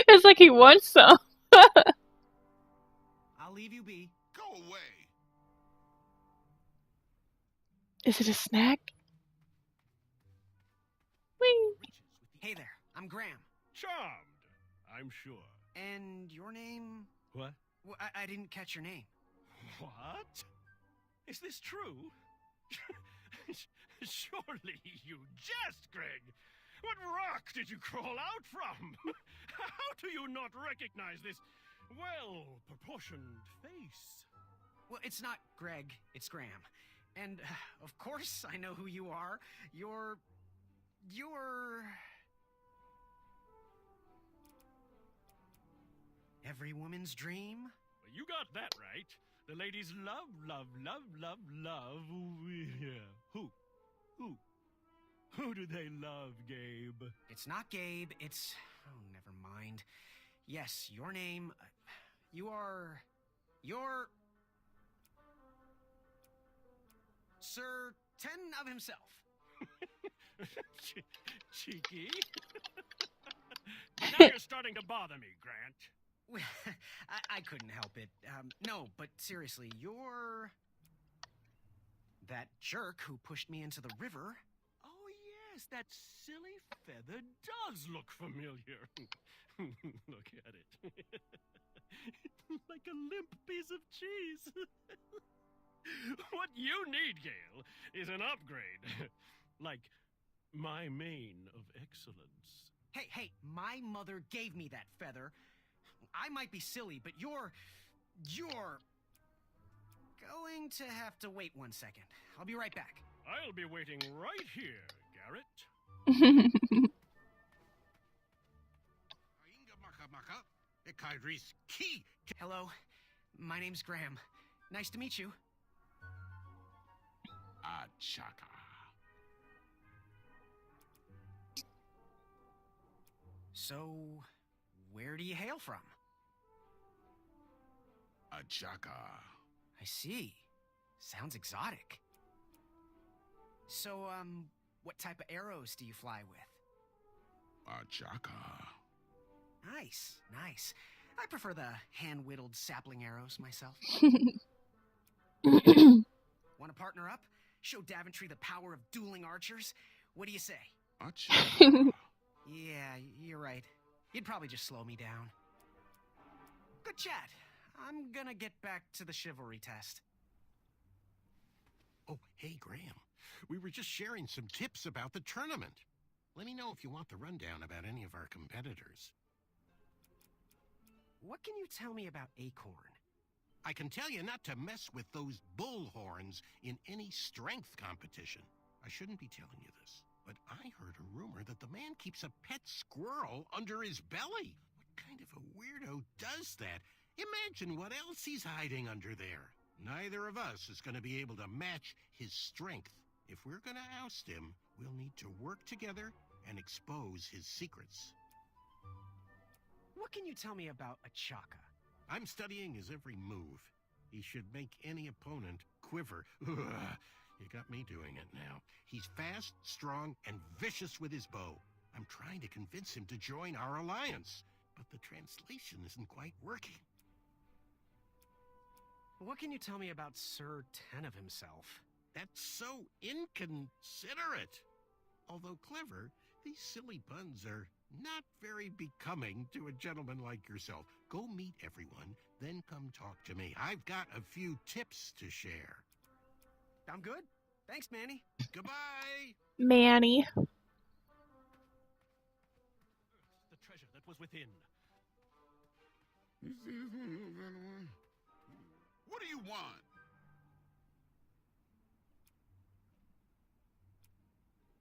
It's like he wants some. I'll leave you be. Go away. Is it a snack? Whee! Hey there, I'm Graham. Charmed, I'm sure. And your name? What? Well, I didn't catch your name. What? Is this true? Surely you jest, Greg. What rock did you crawl out from? How do you not recognize this well-proportioned face. Well, it's not Greg, it's Graham. And, of course, I know who you are. You're... every woman's dream? You got that right. The ladies love, love, love, love, love. Who? Who do they love, Gabe? It's not Gabe, it's... oh, never mind. Yes, your name... you're... Sir Ten of himself. Cheeky. Now you're starting to bother me, Grant. I couldn't help it. No, but seriously, you're... that jerk who pushed me into the river. Oh, yes, that silly feather does look familiar. Look at it. Like a limp piece of cheese. What you need, Gale, is an upgrade. Like my mane of excellence. Hey, my mother gave me that feather. I might be silly, but you're going to have to wait 1 second. I'll be right back. I'll be waiting right here, Garrett. Hello, my name's Graham. Nice to meet you. Achaka. So, where do you hail from? Achaka. I see. Sounds exotic. So, what type of arrows do you fly with? Achaka. Nice. I prefer the hand-whittled sapling arrows myself. Want to partner up? Show Daventry the power of dueling archers? What do you say? Achaka. Yeah, you're right. You'd probably just slow me down. Good chat. I'm gonna get back to the chivalry test. Oh, hey, Graham. We were just sharing some tips about the tournament. Let me know if you want the rundown about any of our competitors. What can you tell me about Acorn? I can tell you not to mess with those bullhorns in any strength competition. I shouldn't be telling you this, but I heard a rumor that the man keeps a pet squirrel under his belly. What kind of a weirdo does that? Imagine what else he's hiding under there. Neither of us is going to be able to match his strength. If we're going to oust him, we'll need to work together and expose his secrets. What can you tell me about Achaka? I'm studying his every move. He should make any opponent quiver. You got me doing it now. He's fast, strong, and vicious with his bow. I'm trying to convince him to join our alliance, but the translation isn't quite working. What can you tell me about Sir Ten of himself? That's so inconsiderate. Although clever, these silly puns are not very becoming to a gentleman like yourself. Go meet everyone, then come talk to me. I've got a few tips to share. I'm good. Thanks, Manny. Goodbye. Manny. The treasure that was within. What do you want?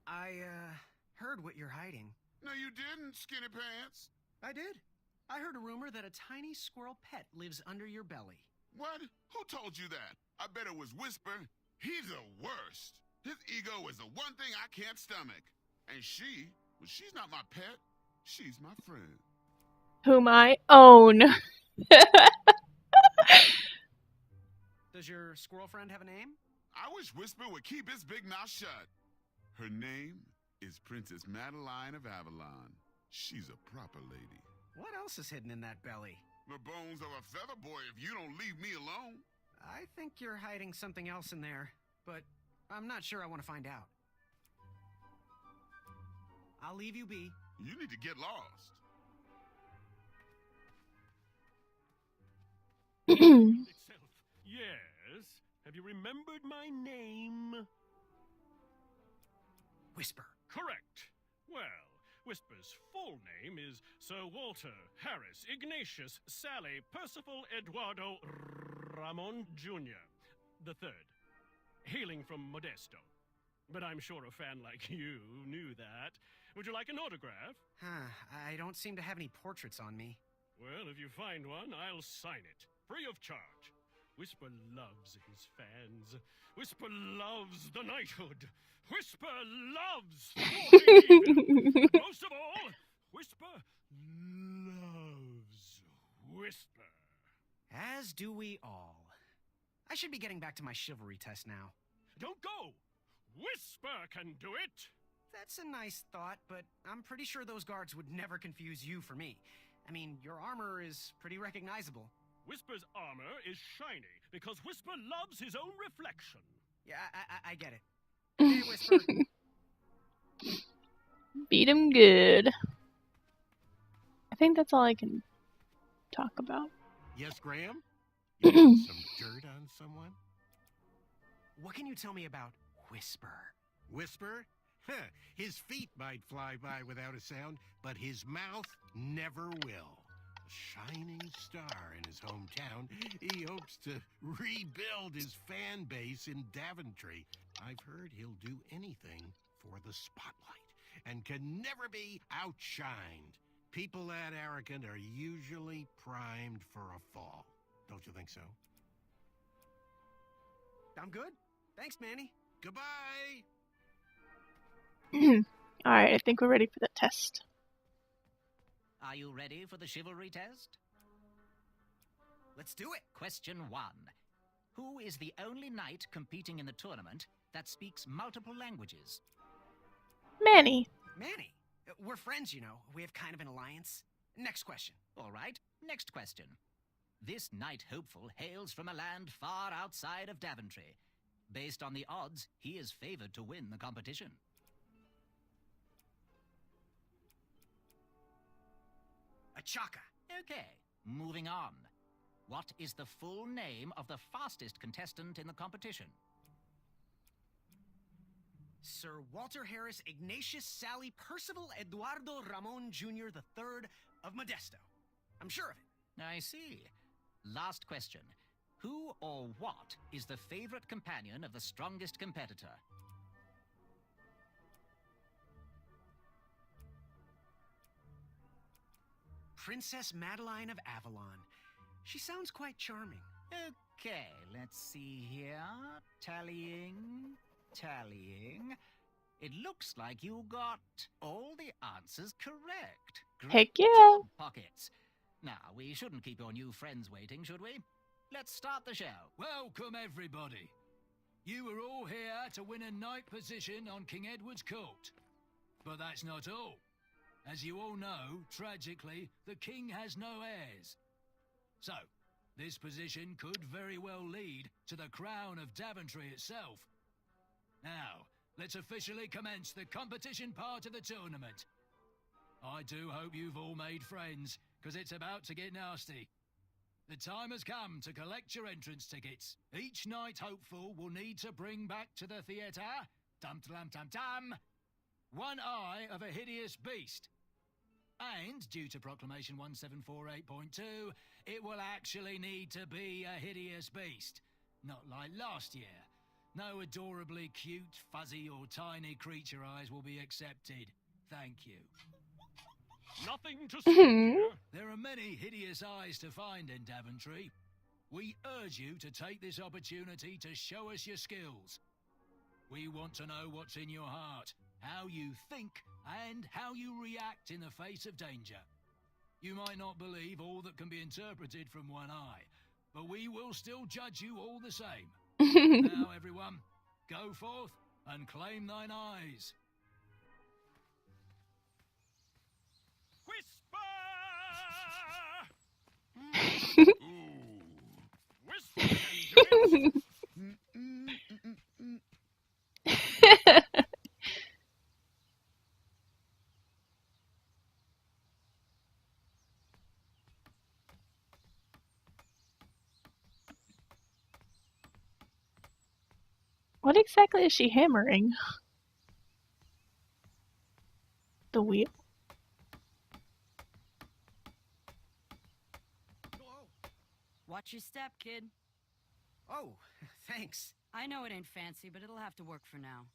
I, heard what you're hiding. No, you didn't, Skinny Pants. I did. I heard a rumor that a tiny squirrel pet lives under your belly. What? Who told you that? I bet it was Whisper. He's the worst. His ego is the one thing I can't stomach. And she's not my pet. She's my friend. Whom I own. Does your squirrel friend have a name? I wish Whisper would keep his big mouth shut. Her name is Princess Madeline of Avalon. She's a proper lady. What else is hidden in that belly? The bones of a feather boy if you don't leave me alone. I think you're hiding something else in there, but I'm not sure I want to find out. I'll leave you be. You need to get lost. Itself. Yes. Have you remembered my name? Whisper. Correct. Well, Whisper's full name is Sir Walter Harris Ignatius Sally Percival Eduardo Ramon Jr. the Third, hailing from Modesto. But I'm sure a fan like you knew that. Would you like an autograph? I don't seem to have any portraits on me. Well, if you find one, I'll sign it, free of charge. Whisper loves his fans. Whisper loves the knighthood. Whisper loves Evil. Most of all, Whisper loves Whisper. As do we all. I should be getting back to my chivalry test now. Don't go! Whisper can do it! That's a nice thought, but I'm pretty sure those guards would never confuse you for me. I mean, your armor is pretty recognizable. Whisper's armor is shiny because Whisper loves his own reflection. Yeah, I get it. Hey, Whisper. Beat him good. I think that's all I can talk about. Yes, Graham? You want some dirt on someone? What can you tell me about Whisper? Whisper? His feet might fly by without a sound, but his mouth never will. A shining star in his hometown, he hopes to rebuild his fan base in Daventry. I've heard he'll do anything for the spotlight and can never be outshined. People that arrogant are usually primed for a fall. Don't you think so? I'm good. Thanks, Manny. Goodbye! Alright, I think we're ready for the test. Are you ready for the chivalry test? Let's do it. Question 1. Who is the only knight competing in the tournament that speaks multiple languages? Manny. Manny. We're friends, you know. We have kind of an alliance. Next question. All right, next question. This knight hopeful hails from a land far outside of Daventry. Based on the odds, he is favored to win the competition. Achaka. Okay, moving on. What is the full name of the fastest contestant in the competition? Sir Walter Harris Ignatius Sally Percival Eduardo Ramon Jr. the Third of Modesto. I'm sure of it. I see. Last question. Who or what is the favorite companion of the strongest competitor? Princess Madeline of Avalon. She sounds quite charming. Okay, let's see here. Tallying. It looks like you got all the answers correct. Heck yeah. Job, Pockets. Now, we shouldn't keep your new friends waiting, should we? Let's start the show. Welcome, everybody. You are all here to win a knight position on King Edward's court. But that's not all. As you all know, tragically, the king has no heirs. So, this position could very well lead to the crown of Daventry itself. Now, let's officially commence the competition part of the tournament. I do hope you've all made friends, because it's about to get nasty. The time has come to collect your entrance tickets. Each knight hopeful will need to bring back to the theatre, dum-dum-dum-dum, one eye of a hideous beast. And, due to Proclamation 1748.2, it will actually need to be a hideous beast. Not like last year. No adorably cute, fuzzy or tiny creature eyes will be accepted. Thank you. Nothing to see here. There are many hideous eyes to find in Daventry. We urge you to take this opportunity to show us your skills. We want to know what's in your heart, how you think, and how you react in the face of danger. You might not believe all that can be interpreted from one eye, but we will still judge you all the same. Now, everyone, go forth and claim thine eyes. Whisper! Ooh. Whisper can do it. What exactly is she hammering? The wheel? Watch your step, kid. Oh, thanks. I know it ain't fancy, but it'll have to work for now.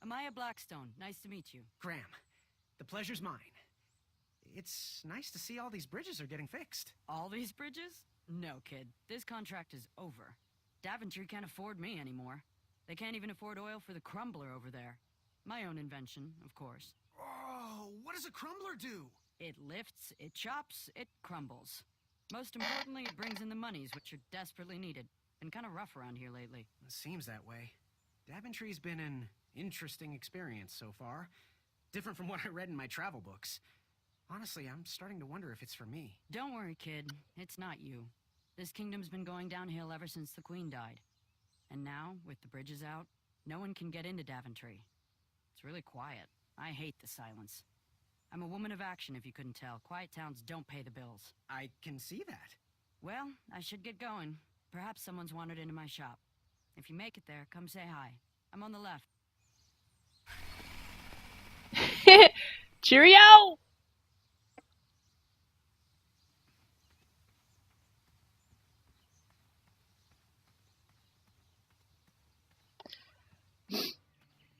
Amaya Blackstone, nice to meet you. Graham, the pleasure's mine. It's nice to see all these bridges are getting fixed. All these bridges? No, kid. This contract is over. Daventry can't afford me anymore. They can't even afford oil for the crumbler over there. My own invention, of course. Oh, what does a crumbler do? It lifts, it chops, it crumbles. Most importantly, it brings in the monies, which are desperately needed. Been kind of rough around here lately. It seems that way. Daventry's been an interesting experience so far. Different from what I read in my travel books. Honestly, I'm starting to wonder if it's for me. Don't worry, kid. It's not you. This kingdom's been going downhill ever since the Queen died. And now, with the bridges out, no one can get into Daventry. It's really quiet. I hate the silence. I'm a woman of action, if you couldn't tell. Quiet towns don't pay the bills. I can see that. Well, I should get going. Perhaps someone's wandered into my shop. If you make it there, come say hi. I'm on the left. Cheerio!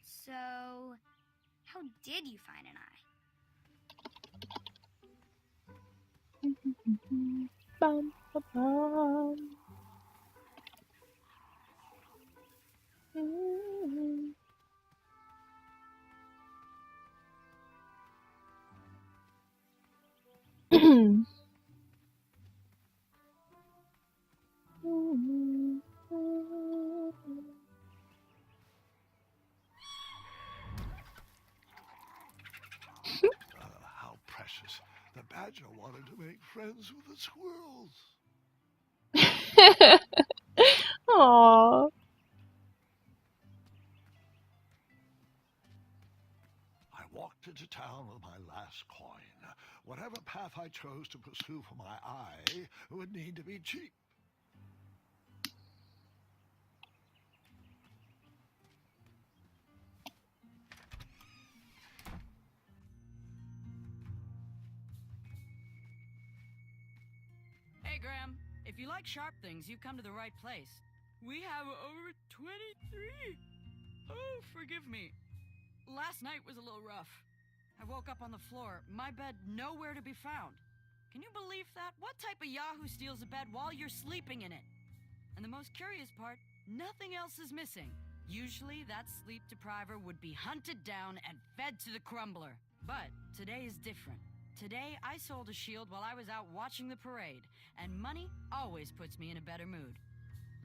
So, how did you find an eye? Bum, bum, bum. How precious. The badger wanted to make friends with the squirrels. Aww. I walked into town with my last coin. Whatever path I chose to pursue for my eye would need to be cheap. Hey, Graham. If you like sharp things, you've come to the right place. We have over 23. Oh, forgive me. Last night was a little rough. I woke up on the floor, my bed nowhere to be found. Can you believe that? What type of yahoo steals a bed while you're sleeping in it? And the most curious part, nothing else is missing. Usually that sleep depriver would be hunted down and fed to the crumbler. But today is different. Today I sold a shield while I was out watching the parade, and money always puts me in a better mood.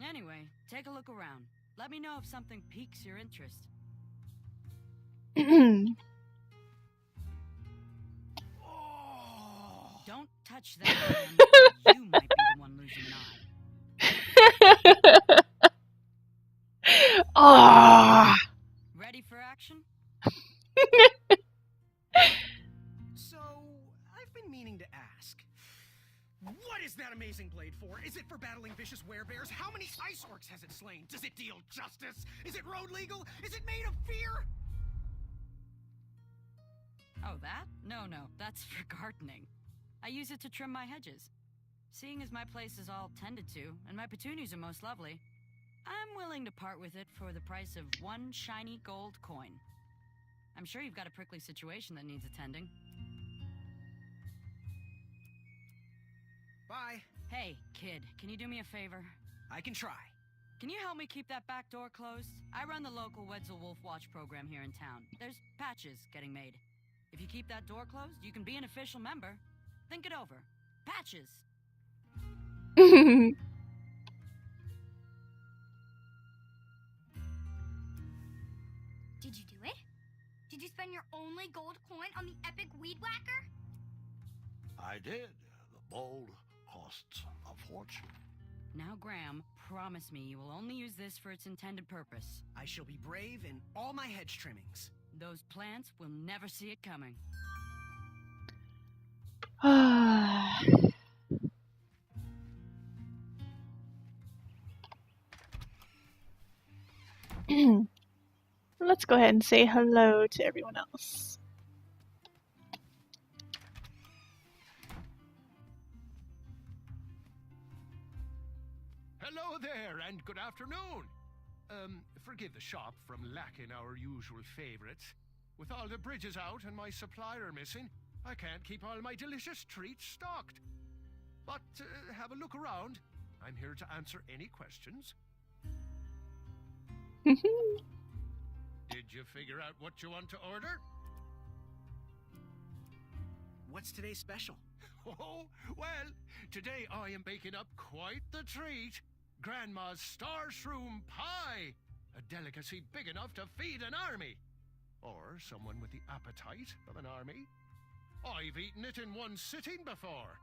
Anyway, take a look around. Let me know if something piques your interest. Don't touch that, Graham. You might be the one losing an eye. Ah. Ready for action? So, I've been meaning to ask. What is that amazing blade for? Is it for battling vicious werebears? How many ice orcs has it slain? Does it deal justice? Is it road legal? Is it made of fear? Oh, that? No, that's for gardening. I use it to trim my hedges. Seeing as my place is all tended to, and my petunias are most lovely, I'm willing to part with it for the price of one shiny gold coin. I'm sure you've got a prickly situation that needs attending. Bye. Hey, kid, can you do me a favor? I can try. Can you help me keep that back door closed? I run the local Wetzel Wolf Watch program here in town. There's patches getting made. If you keep that door closed, you can be an official member. Think it over. Patches! Did you do it? Did you spend your only gold coin on the epic weed whacker? I did. The bowl costs a fortune. Now, Graham, promise me you will only use this for its intended purpose. I shall be brave in all my hedge trimmings. Those plants will never see it coming. Let's go ahead and say hello to everyone else. Hello there, and good afternoon. Forgive the shop from lacking our usual favorites. With all the bridges out and my supplier missing, I can't keep all my delicious treats stocked. But have a look around. I'm here to answer any questions. Did you figure out what you want to order? What's today's special? Oh, well, today I am baking up quite the treat. Grandma's Star Shroom Pie. A delicacy big enough to feed an army. Or someone with the appetite of an army. I've eaten it in one sitting before.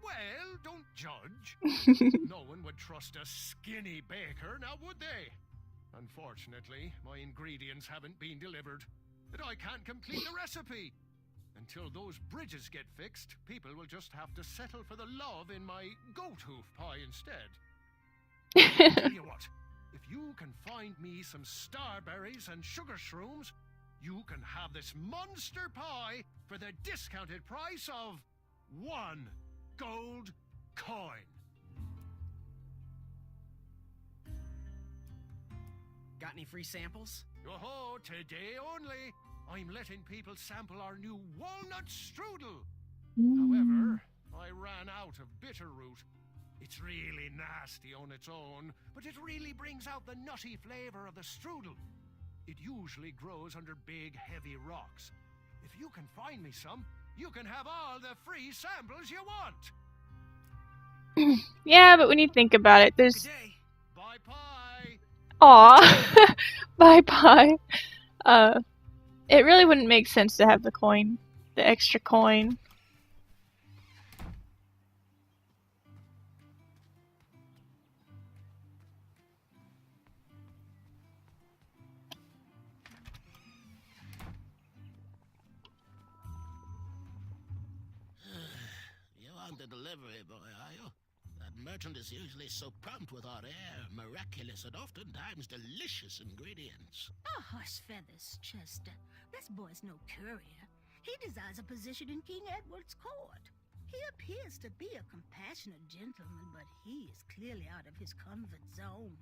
Well, don't judge. No one would trust a skinny baker, now would they? Unfortunately, my ingredients haven't been delivered, and I can't complete the recipe. Until those bridges get fixed, people will just have to settle for the love in my goat hoof pie instead. Tell you what, if you can find me some starberries and sugar shrooms, you can have this monster pie for the discounted price of 1 gold coin. Got any free samples? Oh, today only. I'm letting people sample our new walnut strudel. However, I ran out of bitterroot. It's really nasty on its own, but it really brings out the nutty flavor of the strudel. It usually grows under big, heavy rocks. If you can find me some, you can have all the free samples you want. Yeah, but when you think about it, there's... Good day. Bye pie. Aw. Bye bye. It really wouldn't make sense to have the coin. The extra coin. You aren't the delivery boy, are you? That merchant is usually so prompt with our rare, miraculous, and oftentimes delicious ingredients. Oh, horse feathers, Chester. This boy's no courier. He desires a position in King Edward's court. He appears to be a compassionate gentleman, but he is clearly out of his comfort zone.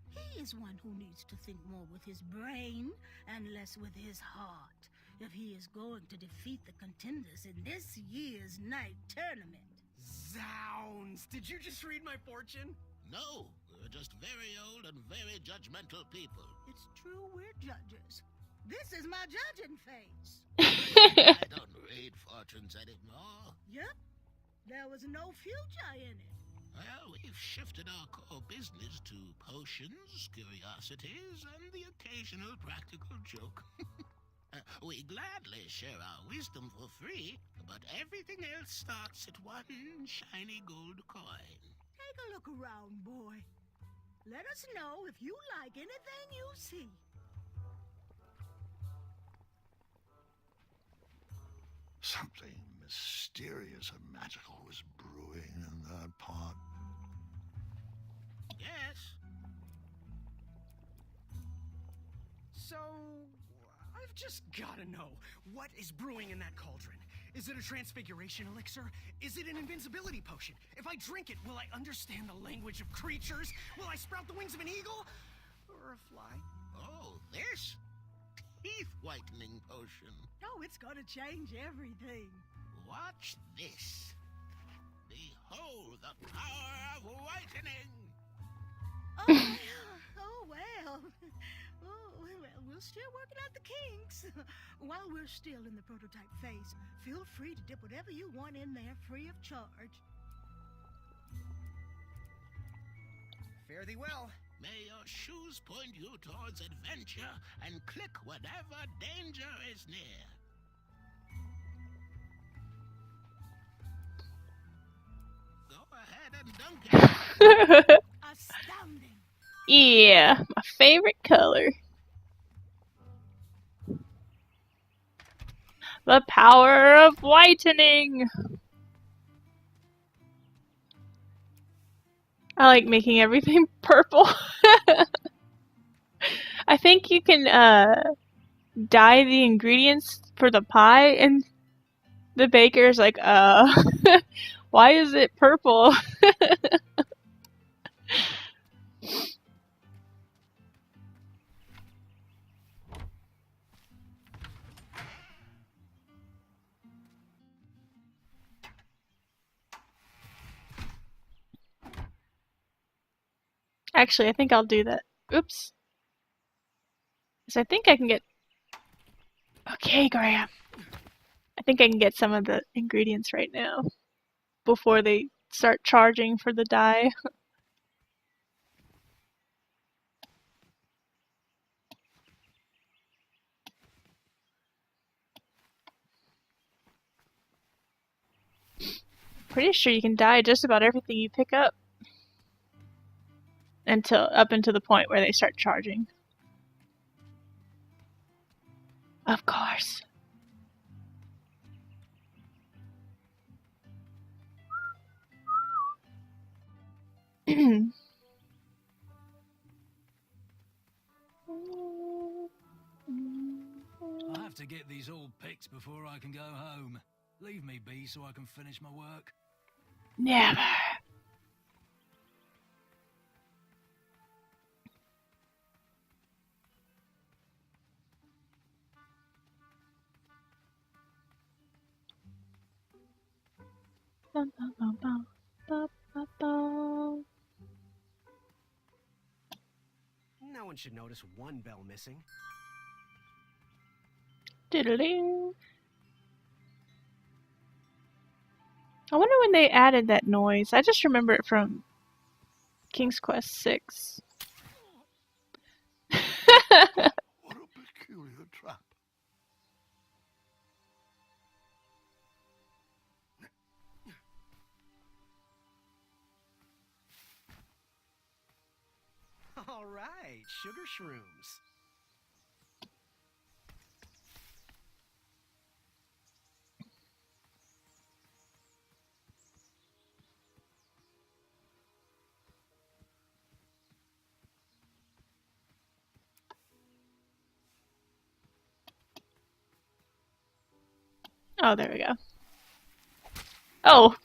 He is one who needs to think more with his brain and less with his heart if he is going to defeat the contenders in this year's night tournament. Zounds! Did you just read my fortune? No, we're just very old and very judgmental people. It's true, we're judges. This is my judging face. I don't read fortunes anymore. Yep, there was no future in it. Well, we've shifted our core business to potions, curiosities, and the occasional practical joke. We gladly share our wisdom for free, but everything else starts at 1 shiny gold coin. Take a look around, boy. Let us know if you like anything you see. Something mysterious and magical was brewing in that pot. Yes? So, I've just gotta know, what is brewing in that cauldron? Is it a transfiguration elixir? Is it an invincibility potion? If I drink it, will I understand the language of creatures? Will I sprout the wings of an eagle? Or a fly? Oh, this? Teeth-whitening potion. Oh, it's gonna change everything. Watch this. Behold the power of whitening. Oh, well. We're still working out the kinks. While we're still in the prototype phase, feel free to dip whatever you want in there free of charge. Fare thee well. May your shoes point you towards adventure and click whenever danger is near. Go ahead and dunk it. Astounding. Yeah, my favorite color. The power of whitening! I like making everything purple. I think you can dye the ingredients for the pie, and the baker's like, why is it purple? Actually, I think I'll do that. Oops. So I think I can get... Okay, Graham. I think I can get some of the ingredients right now before they start charging for the dye. Pretty sure you can dye just about everything you pick up up until the point where they start charging. Of course. I have to get these all picked before I can go home. Leave me be so I can finish my work. Never. Bum, bum, bum, bum, bum, bum, bum. No one should notice one bell missing. Doodle-doo. I wonder when they added that noise. I just remember it from King's Quest 6. What a peculiar trap. All right, sugar shrooms. Oh, there we go. Oh!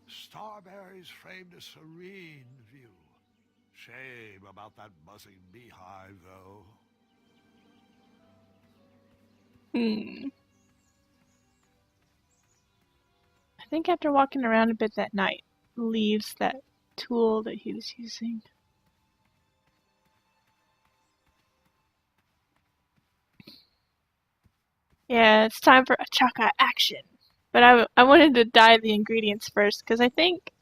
Starberries framed a serene view. Shame about that buzzing beehive, though. I think after walking around a bit that night, leaves that tool that he was using. Yeah, it's time for a chaka action. But I wanted to dye the ingredients first, because I think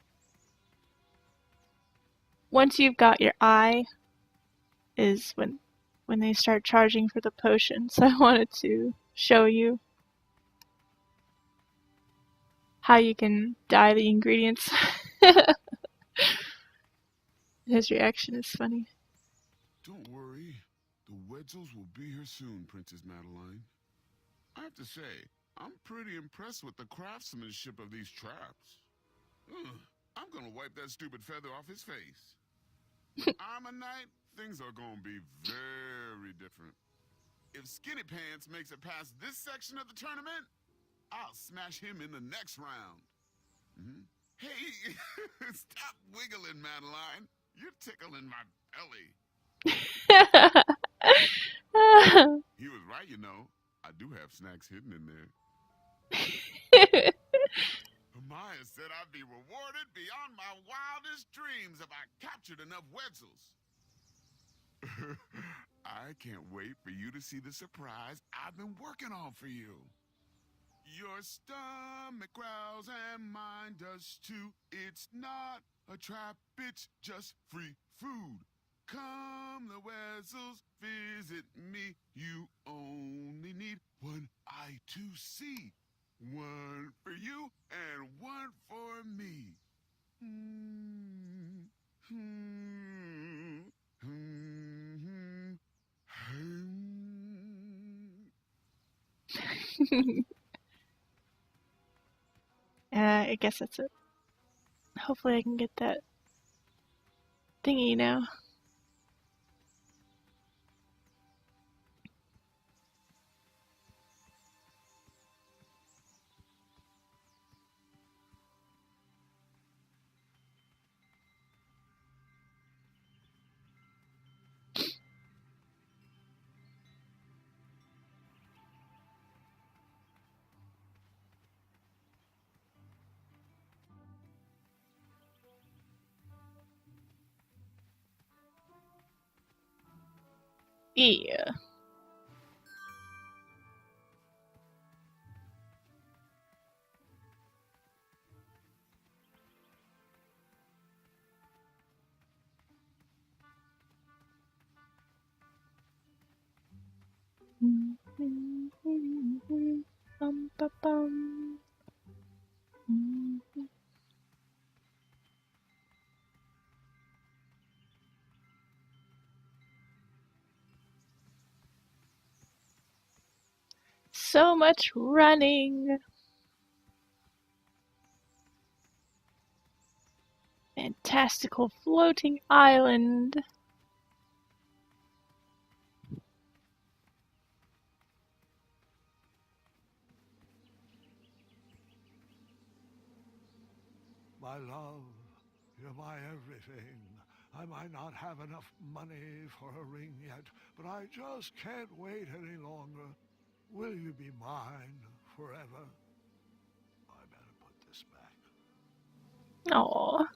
once you've got your eye is when they start charging for the potion. So I wanted to show you how you can dye the ingredients. His reaction is funny. Don't worry. The Wetzels will be here soon, Princess Madeline. I have to say, I'm pretty impressed with the craftsmanship of these traps. Ugh, I'm gonna wipe that stupid feather off his face. I'm a knight, things are gonna be very different. If Skinny Pants makes it past this section of the tournament, I'll smash him in the next round. Hey, stop wiggling, Madeline. You're tickling my belly. He was right, you know. I do have snacks hidden in there. Maya said I'd be rewarded beyond my wildest dreams if I captured enough Wetzels. I can't wait for you to see the surprise I've been working on for you. Your stomach growls and mine does too. It's not a trap, it's just free food. Come, the Wetzels, visit me. You only need one eye to see. One for you and one for me. I guess that's it. Hopefully I can get that thingy now. Yeah. Bum, ba, bum. So much running. Fantastical floating island. My love, you're my everything. I might not have enough money for a ring yet, but I just can't wait any longer. Will you be mine forever? I better put this back. Aww.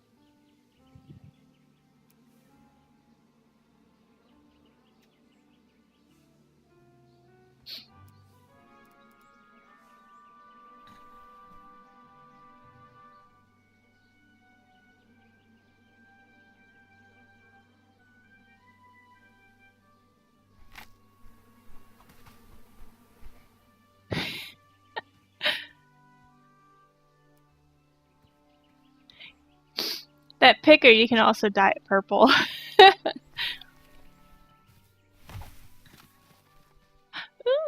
That picker, you can also dye it purple.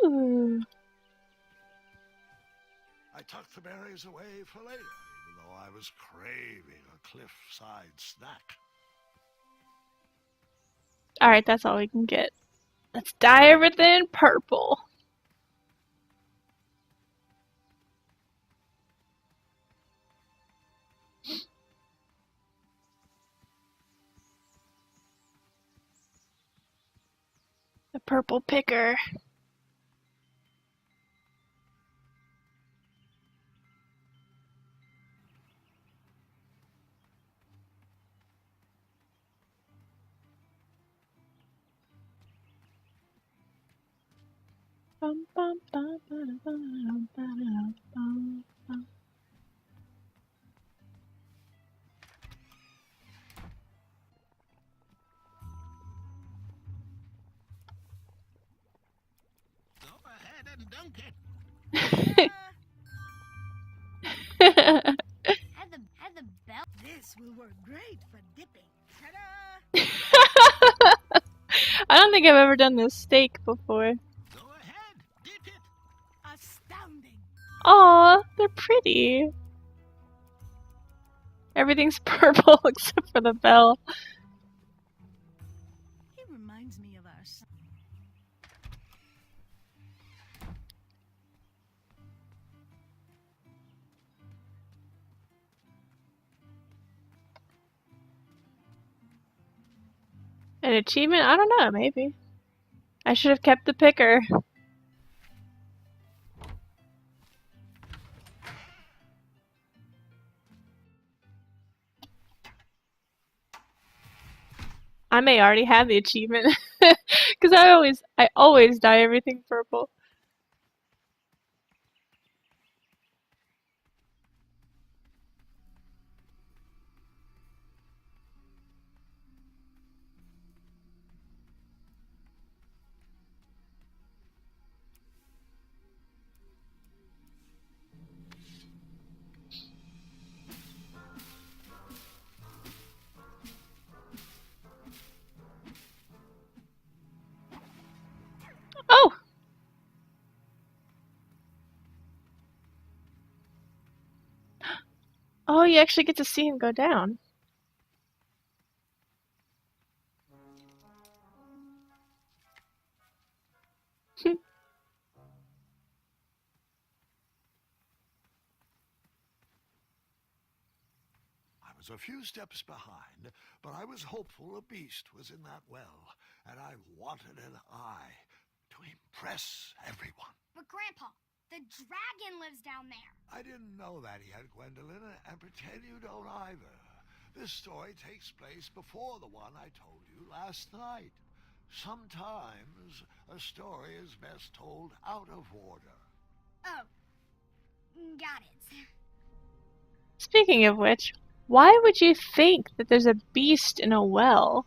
Ooh. I tucked the berries away for later, even though I was craving a cliffside snack. Alright, that's all we can get. Let's dye everything purple. The purple picker. Bum, bum, bum, bum, bum, bum, bum, bum. Go ahead and dunk it. Had the bell. This will work great for dipping. Ta-da! I don't think I've ever done this steak before. Go ahead, dip it. Astounding. Aw, they're pretty. Everything's purple except for the bell. He reminds me of our son. An achievement? I don't know, maybe. I should have kept the picker. I may already have the achievement. Because I always dye everything purple. Oh! Oh, you actually get to see him go down. I was a few steps behind, but I was hopeful a beast was in that well, and I wanted an eye to impress everyone. But Grandpa, the dragon lives down there. I didn't know that yet, Gwendolyn, and pretend you don't either. This story takes place before the one I told you last night. Sometimes a story is best told out of order. Oh, got it. Speaking of which, why would you think that there's a beast in a well?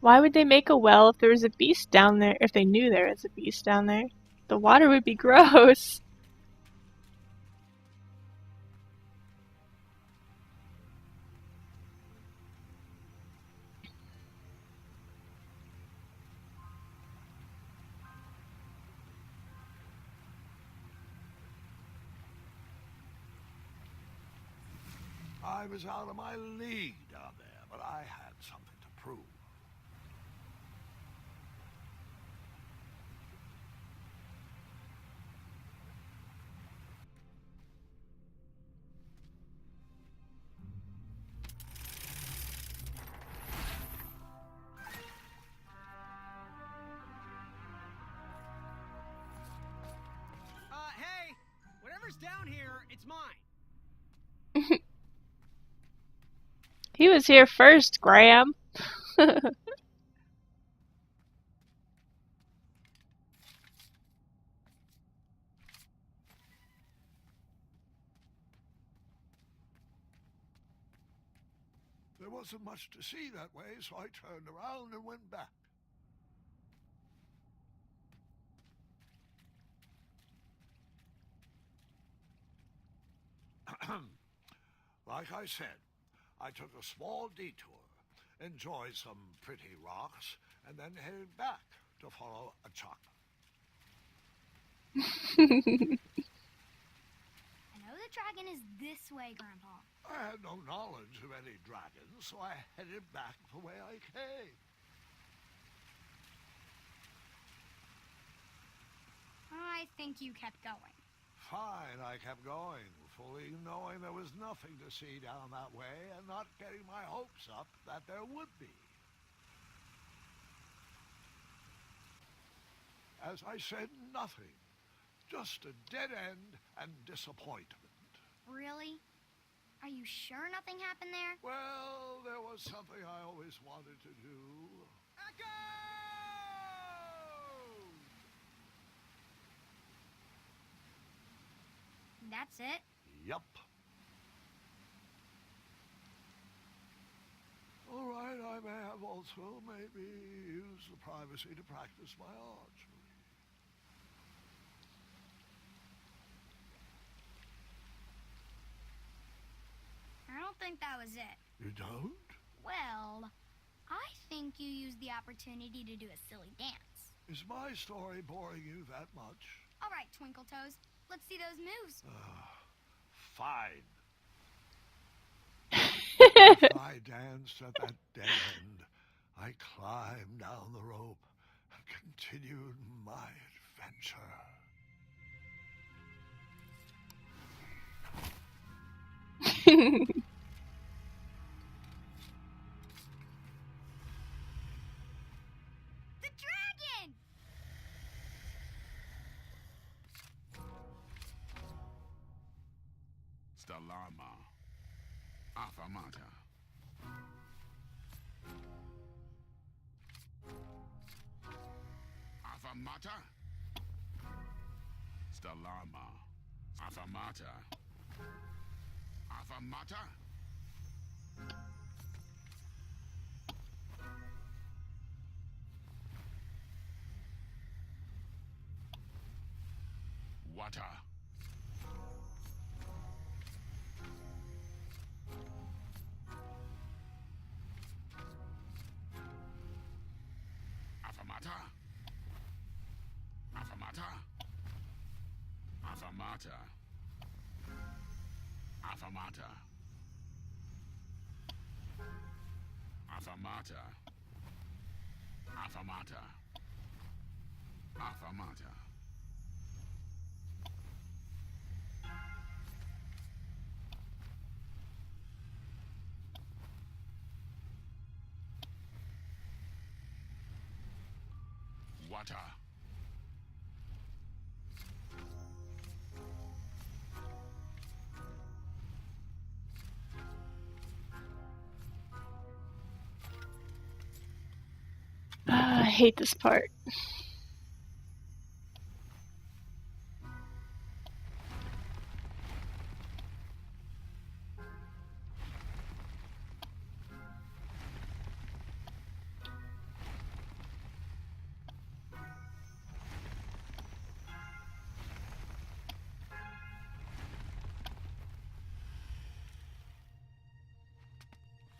Why would they make a well if there was a beast down there, if they knew there was a beast down there? The water would be gross. I was out of my league down there, but I had something to prove. Hey! Whatever's down here, it's mine. He was here first, Graham. There wasn't much to see that way, so I turned around and went back. Like I said, I took a small detour, enjoyed some pretty rocks, and then headed back to follow a chop. I know the dragon is this way, Grandpa. I had no knowledge of any dragons, so I headed back the way I came. I think you kept going. Fine, I kept going, fully knowing there was nothing to see down that way and not getting my hopes up that there would be. As I said, nothing. Just a dead end and disappointment. Really? Are you sure nothing happened there? Well, there was something I always wanted to do. Echo! That's it? Yup. All right, I may have also maybe used the privacy to practice my archery. I don't think that was it. You don't? Well, I think you used the opportunity to do a silly dance. Is my story boring you that much? All right, Twinkle Toes. Let's see those moves. Fine. As I danced at that dead end, I climbed down the rope and continued my adventure. The dragon! Stellarma. Afamata. Afamata. Stellarma. Afamata. Afamata. Water. Afamata. Afamata. Afamata. Afamata. Afamata. Afamata. Afamata. Water. hate this part.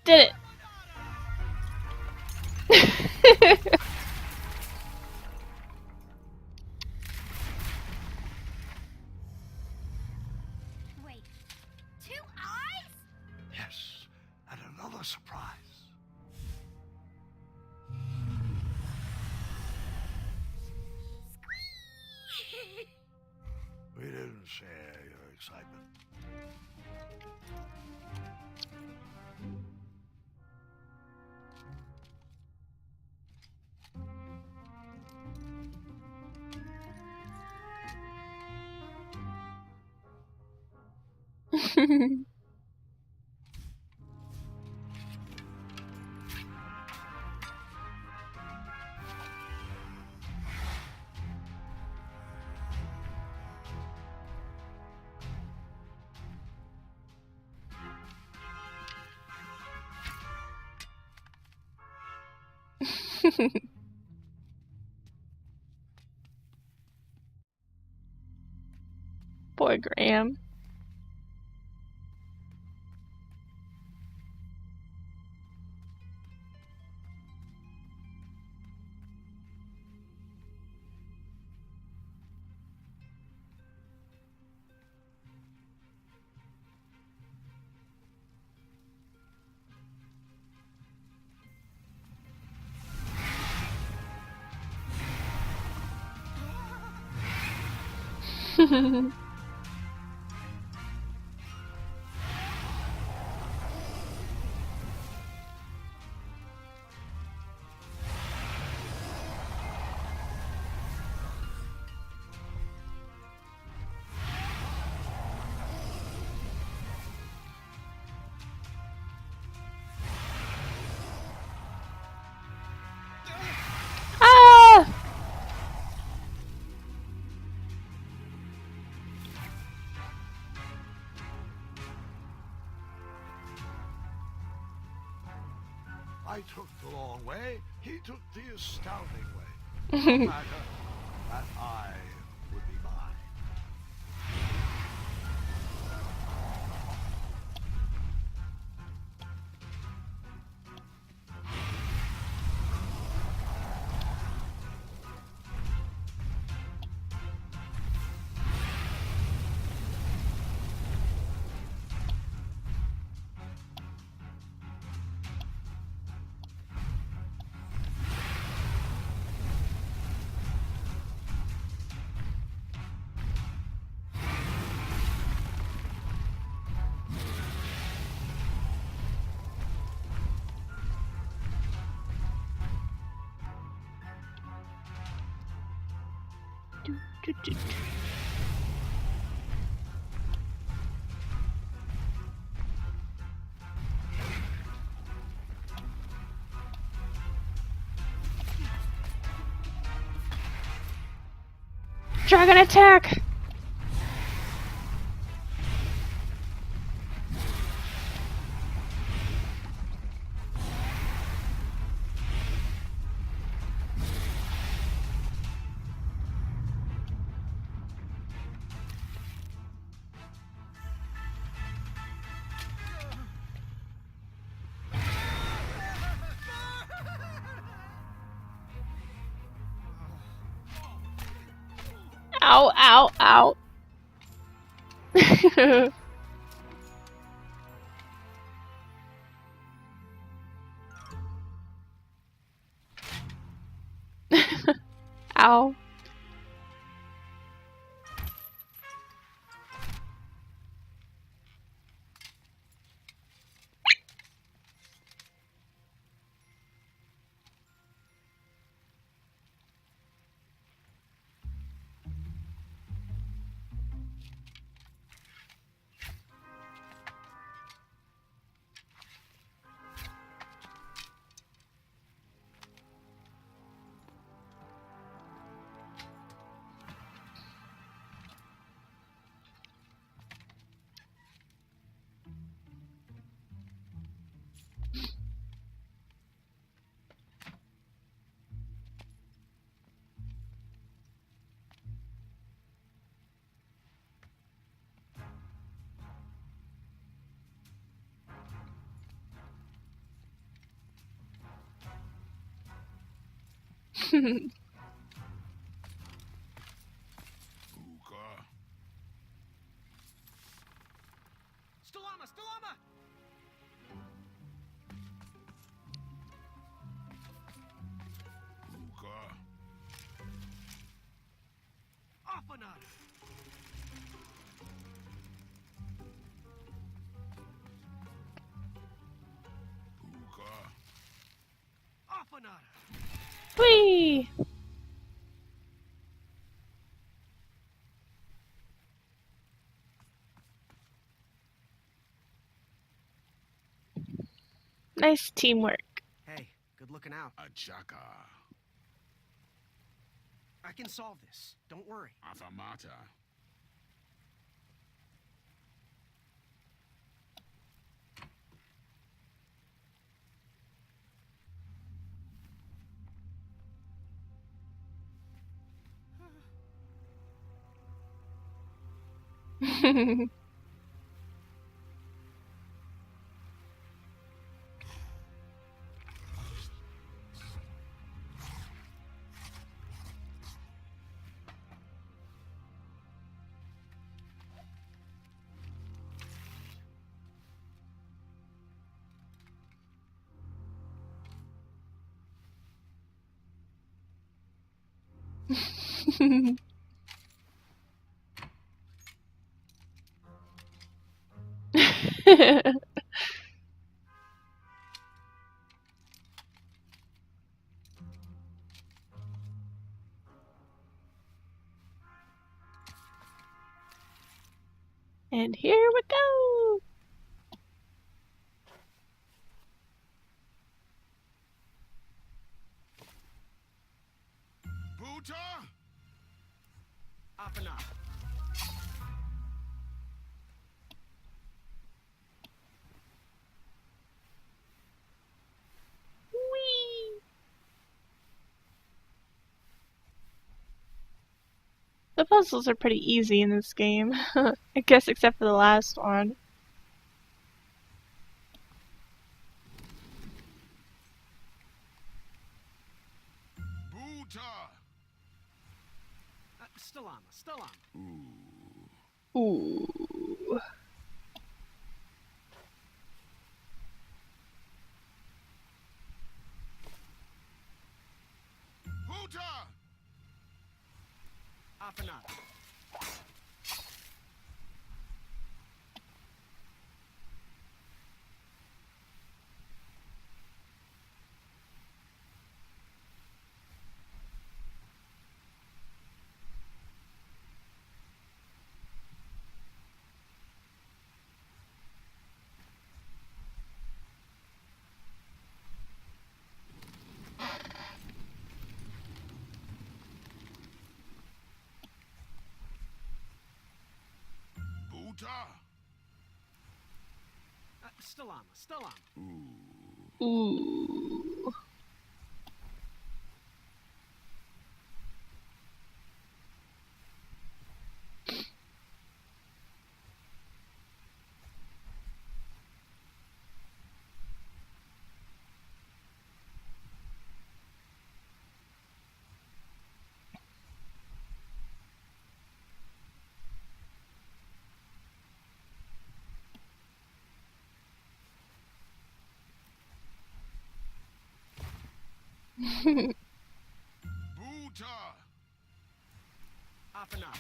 Did it! Wait, 2 eyes? Yes, and another surprise. We didn't share your excitement. Poor Graham. Ah! I took the long way, he took the astounding way. No matter that I would be mine. Dragon attack! Ow, ow, ow. Ow. Stalama! Stalama! Afanada! Afanada! Whee! Nice teamwork. Hey, good looking out. Achaka. I can solve this. Don't worry. Afamata. And here we go! Buta? Afanada. Whee! The puzzles are pretty easy in this game. I guess except for the last one. Buta! Stalama. Stalama. Ooh. Buta! Afanada. Buta! Stalama. Ooh. Buta! Afanada.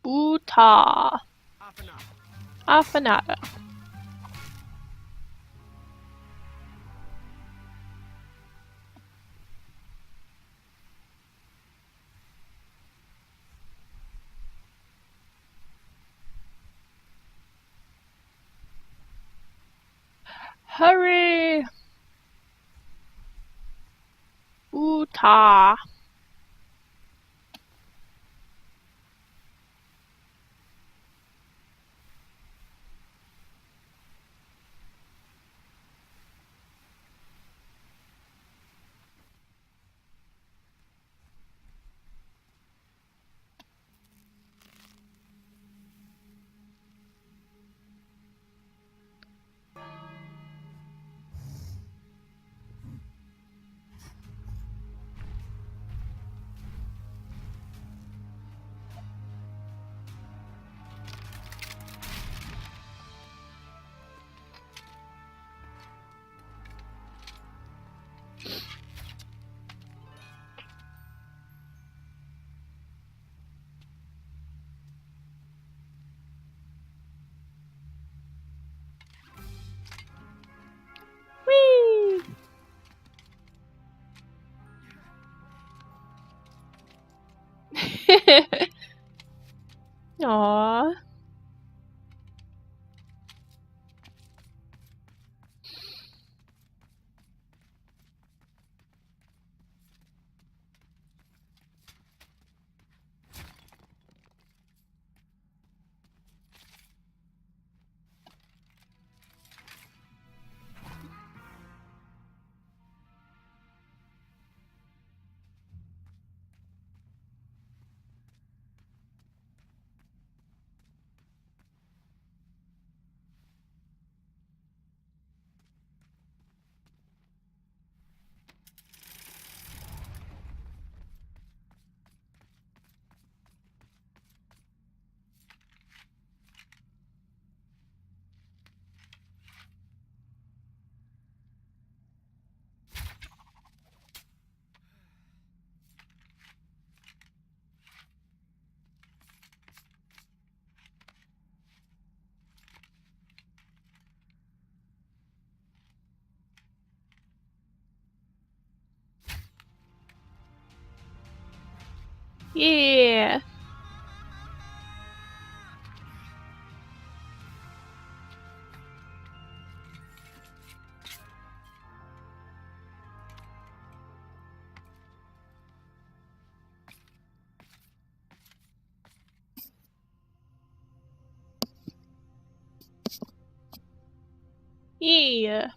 Buta. Afanada. Hurry! Buta. Aww. Yeah. Yeah.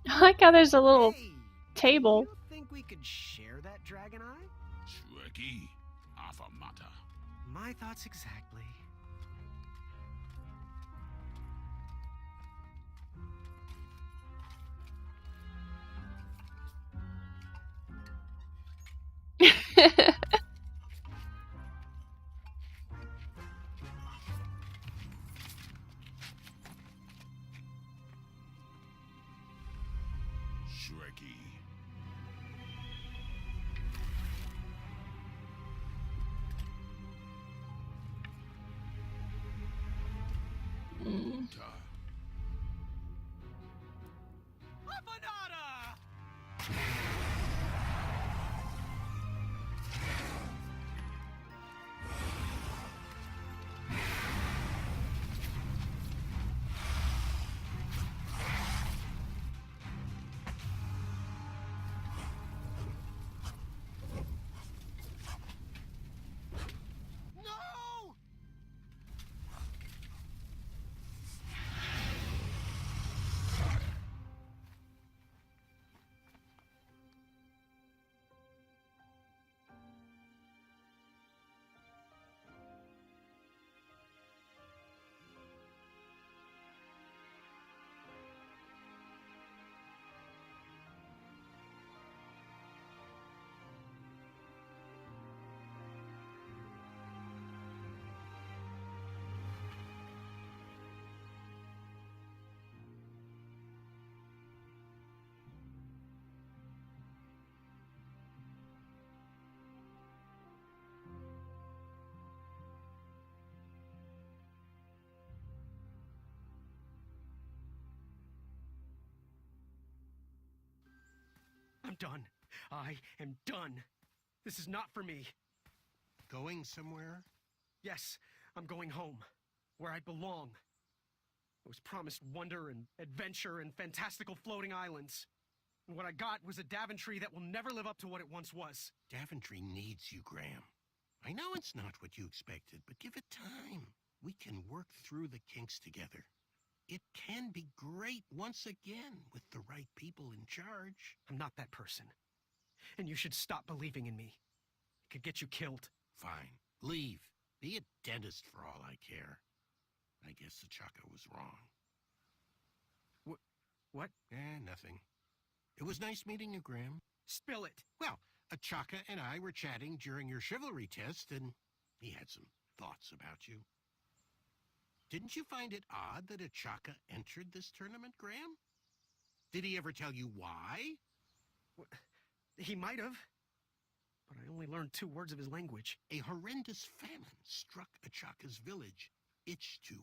I like how there's a little table. You think we could share that dragon eye? Shrekky, Afamata. My thoughts exactly. Shrekky. Mm. I'm done. I am done. This is not for me. Going somewhere? Yes, I'm going home, where I belong. I was promised wonder and adventure and fantastical floating islands. And what I got was a Daventry that will never live up to what it once was. Daventry needs you, Graham. I know it's not what you expected, but give it time. We can work through the kinks together. It can be great once again with the right people in charge. I'm not that person. And you should stop believing in me. It could get you killed. Fine. Leave. Be a dentist for all I care. I guess Achaka was wrong. What? Nothing. It was nice meeting you, Graham. Spill it. Well, Achaka and I were chatting during your chivalry test, and he had some thoughts about you. Didn't you find it odd that Achaka entered this tournament, Graham? Did he ever tell you why? He might have. But I only learned 2 words of his language. A horrendous famine struck Achaka's village, Ichtuwe.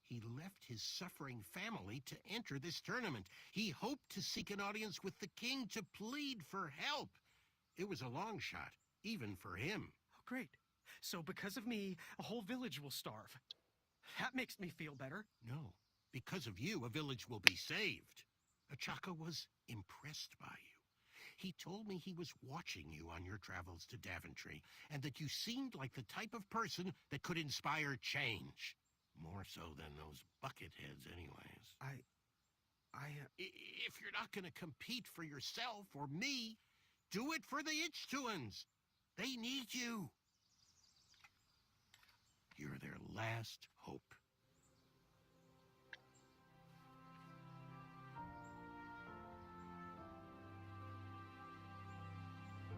He left his suffering family to enter this tournament. He hoped to seek an audience with the king to plead for help. It was a long shot, even for him. Oh, great. So because of me, a whole village will starve. That makes me feel better. No, because of you, a village will be saved. Achaka was impressed by you. He told me he was watching you on your travels to Daventry, and that you seemed like the type of person that could inspire change. More so than those bucketheads, anyways. If you're not going to compete for yourself or me, do it for the Ichtuans. They need you. You're their last hope.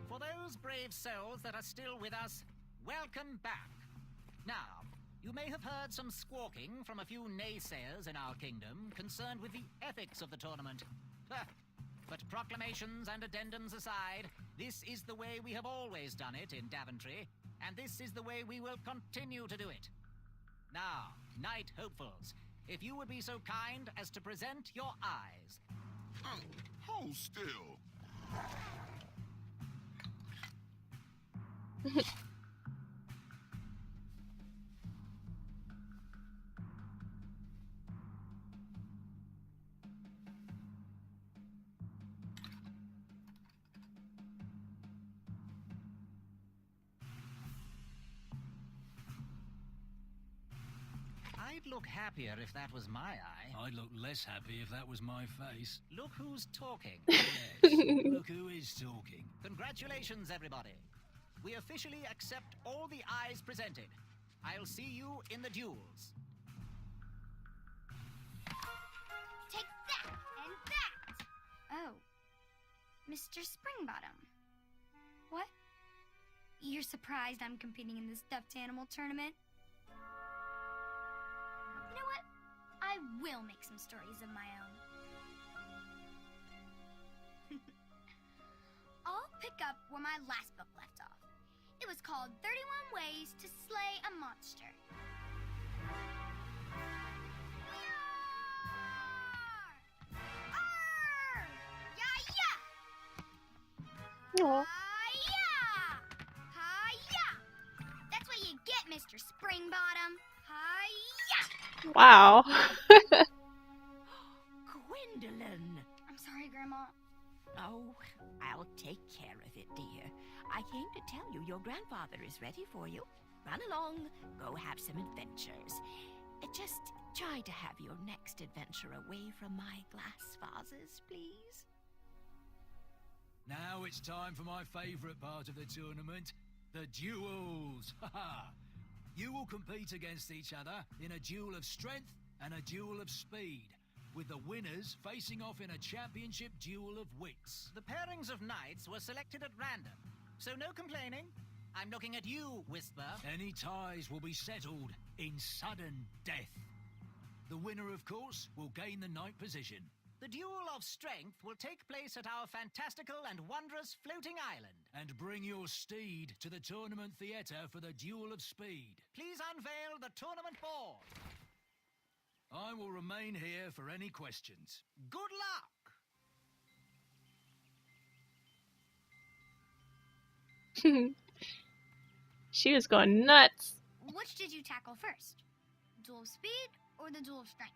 For those brave souls that are still with us, welcome back. Now, you may have heard some squawking from a few naysayers in our kingdom concerned with the ethics of the tournament. But proclamations and addendums aside, this is the way we have always done it in Daventry, and this is the way we will continue to do it. Now, Knight Hopefuls, if you would be so kind as to present your eyes. Hold still. I'd look happier if that was my eye. I'd look less happy if that was my face. Look who's talking. Yes, look who is talking. Congratulations, everybody. We officially accept all the eyes presented. I'll see you in the duels. Take that and that! Oh. Mr. Springbottom. What? You're surprised I'm competing in the stuffed animal tournament? You know what? I will make some stories of my own. I'll pick up where my last book left off. It was called 31 Ways to Slay a Monster. Arr! Ya-ya! Aw. Hi-ya! Hi-ya! That's what you get, Mr. Springbottom. Hi-ya! Wow. Gwendolyn! I'm sorry, Grandma. Oh, I'll take care of it, dear. I came to tell you your grandfather is ready for you. Run along, go have some adventures. Just try to have your next adventure away from my glass vases, please. Now it's time for my favourite part of the tournament, the duels. You will compete against each other in a duel of strength and a duel of speed, with the winners facing off in a championship duel of wits. The pairings of knights were selected at random, so no complaining. I'm looking at you, Whisper. Any ties will be settled in sudden death. The winner, of course, will gain the knight position. The duel of strength will take place at our fantastical and wondrous floating island. And bring your steed to the tournament theatre for the duel of speed. Please unveil the tournament board. I will remain here for any questions. Good luck! She was going nuts. Which did you tackle first? Duel of speed or the duel of strength?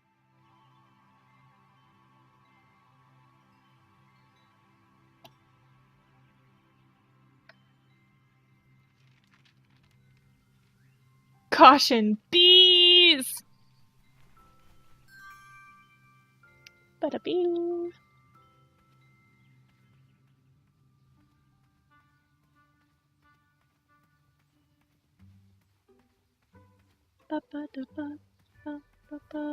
Caution, bees! Bada bing. Ba ba da ba ba ba ba.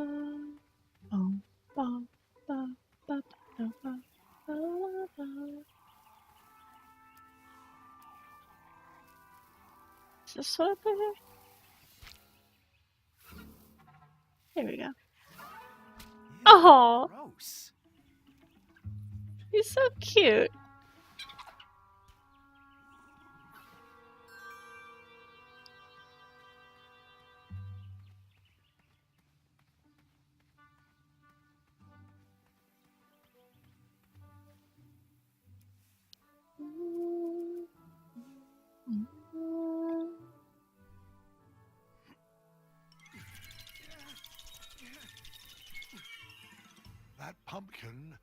Bum bum ba ba da ba ba ba. Is this what I put here? There we go. Oh, Gross. he's so cute. That pumpkin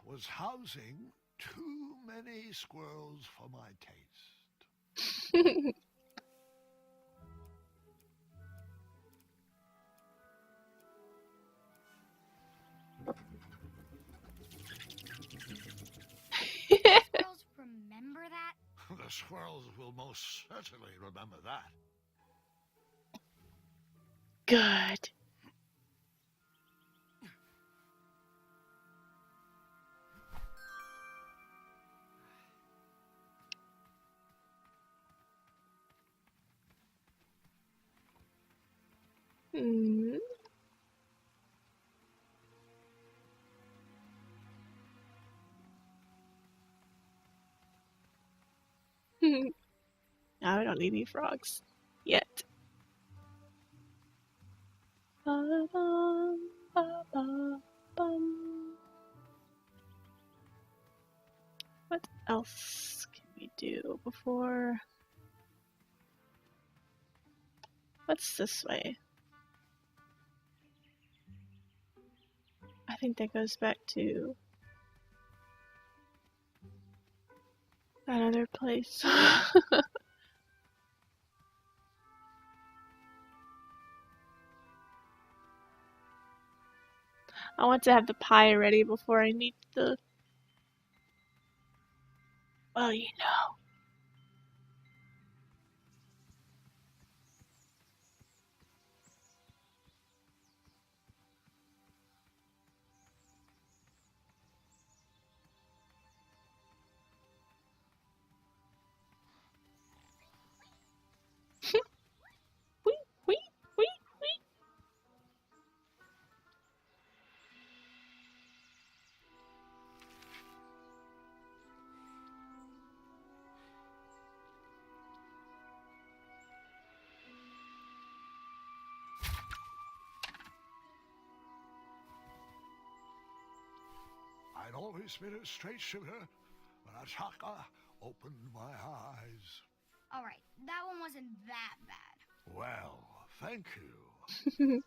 was housing too many squirrels for my taste. Squirrels remember that? The squirrels will most certainly remember that. Good. Hmm. Now I don't need any frogs. Yet. Ba-dum, ba-ba-bum. What else can we do before? What's this way? I think that goes back to that other place. I want to have the pie ready before I meet the... Well, you know. Wee, wee, wee, wee. I'd always been a straight shooter, but Ataka opened my eyes. Alright, that one wasn't that bad. Well, thank you.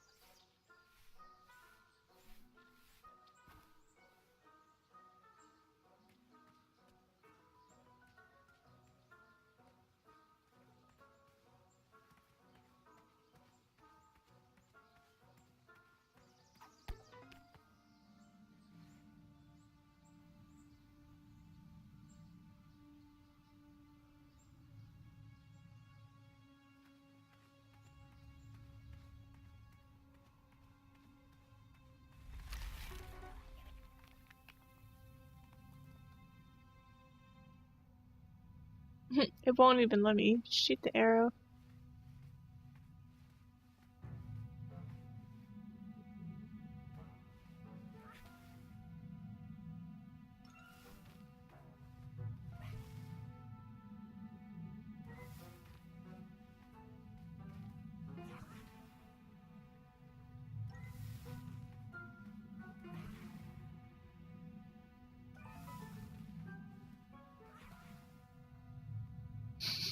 It won't even let me shoot the arrow.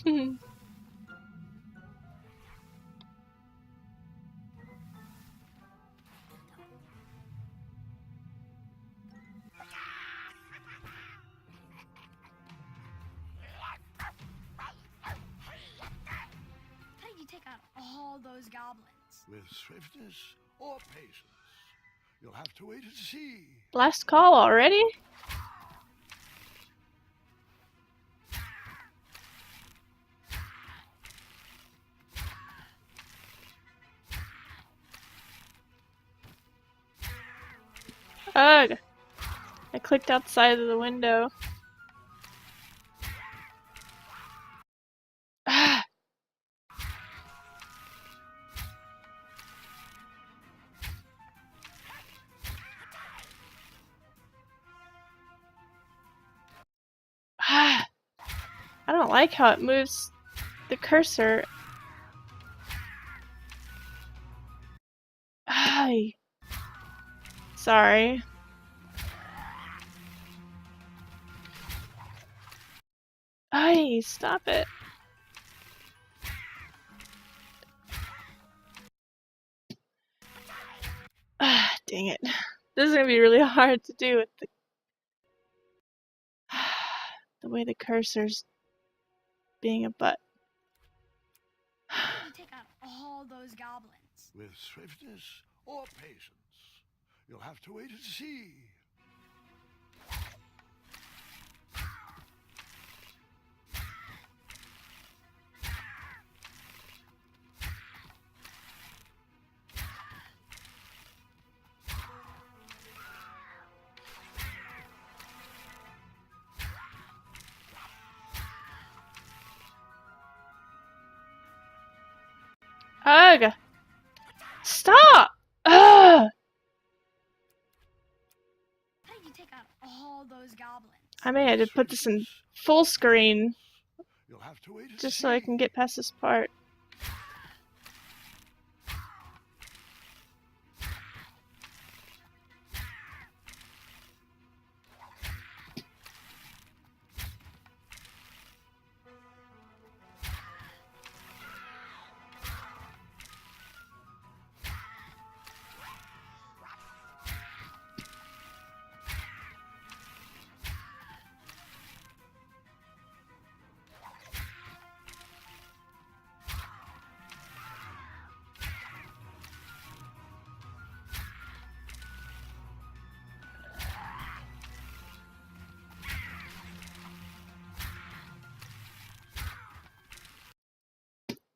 How did you take out all those goblins? With swiftness or patience, you'll have to wait and see. Last call already? Ugh! I clicked outside of the window. Ah! like how it moves the cursor. Ay. Sorry. Ay, stop it. Ah, dang it. This is gonna be really hard to do with the way the cursor's being a butt. You take out all those goblins. With swiftness or patience, you'll have to wait and see. Ugh! Stop! Ugh! How did you take out all those goblins? I may have to put this in full screen You'll have to wait and just see. so I can get past this part.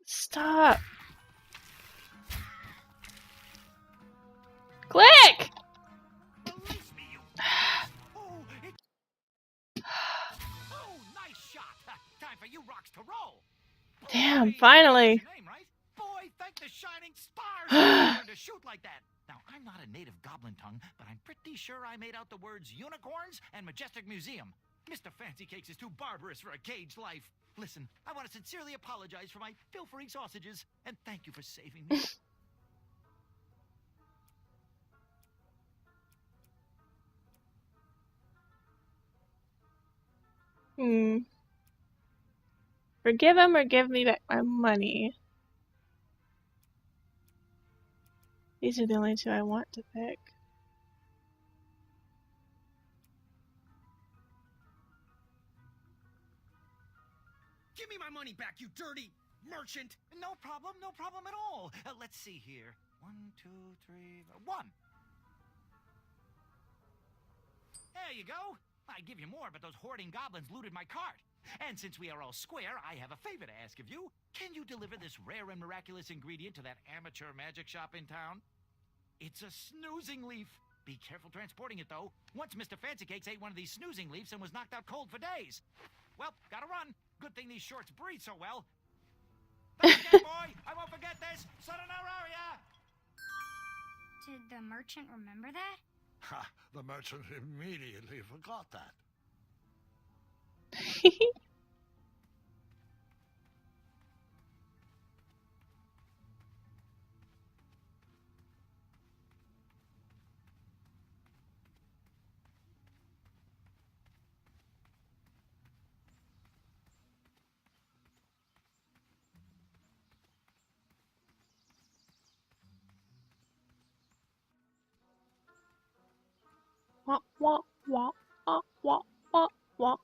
Stop! Click! Oh, nice shot. Time for you rocks to roll. Damn, finally. Your name, right? Boy, thank the shining stars for learning to shoot like that. Now, I'm not a native goblin tongue, but I'm pretty sure I made out the words unicorns and majestic museum. Mr. Fancy Cakes is too barbarous for a caged life. Listen, I want to sincerely apologize for my pilfering sausages, and thank you for saving me. Forgive him or give me back my money. These are the only two I want to pick. Give me my money back, you dirty merchant! No problem at all. Let's see here. 1, 2, 3, 1. There you go. I'd give you more, but those hoarding goblins looted my cart. And since we are all square, I have a favor to ask of you. Can you deliver this rare and miraculous ingredient to that amateur magic shop in town? It's a snoozing leaf. Be careful transporting it, though. Once Mr. Fancy Cakes ate one of these snoozing leaves and was knocked out cold for days. Well, gotta run. Good thing these shorts breathe so well. Thanks again, boy. I won't forget this. Sayonara. Did the merchant remember that? Ha! The merchant immediately forgot that. Wah, wah, wah, wah, wah, wah, wah.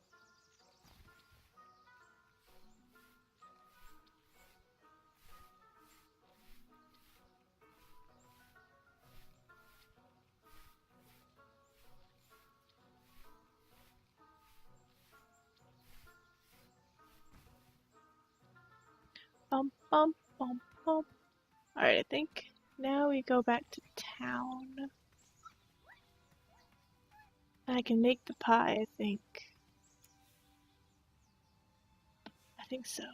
Bum, bum, bum, bum. Alright, I think now we go back to town. I can make the pie, I think. I think so.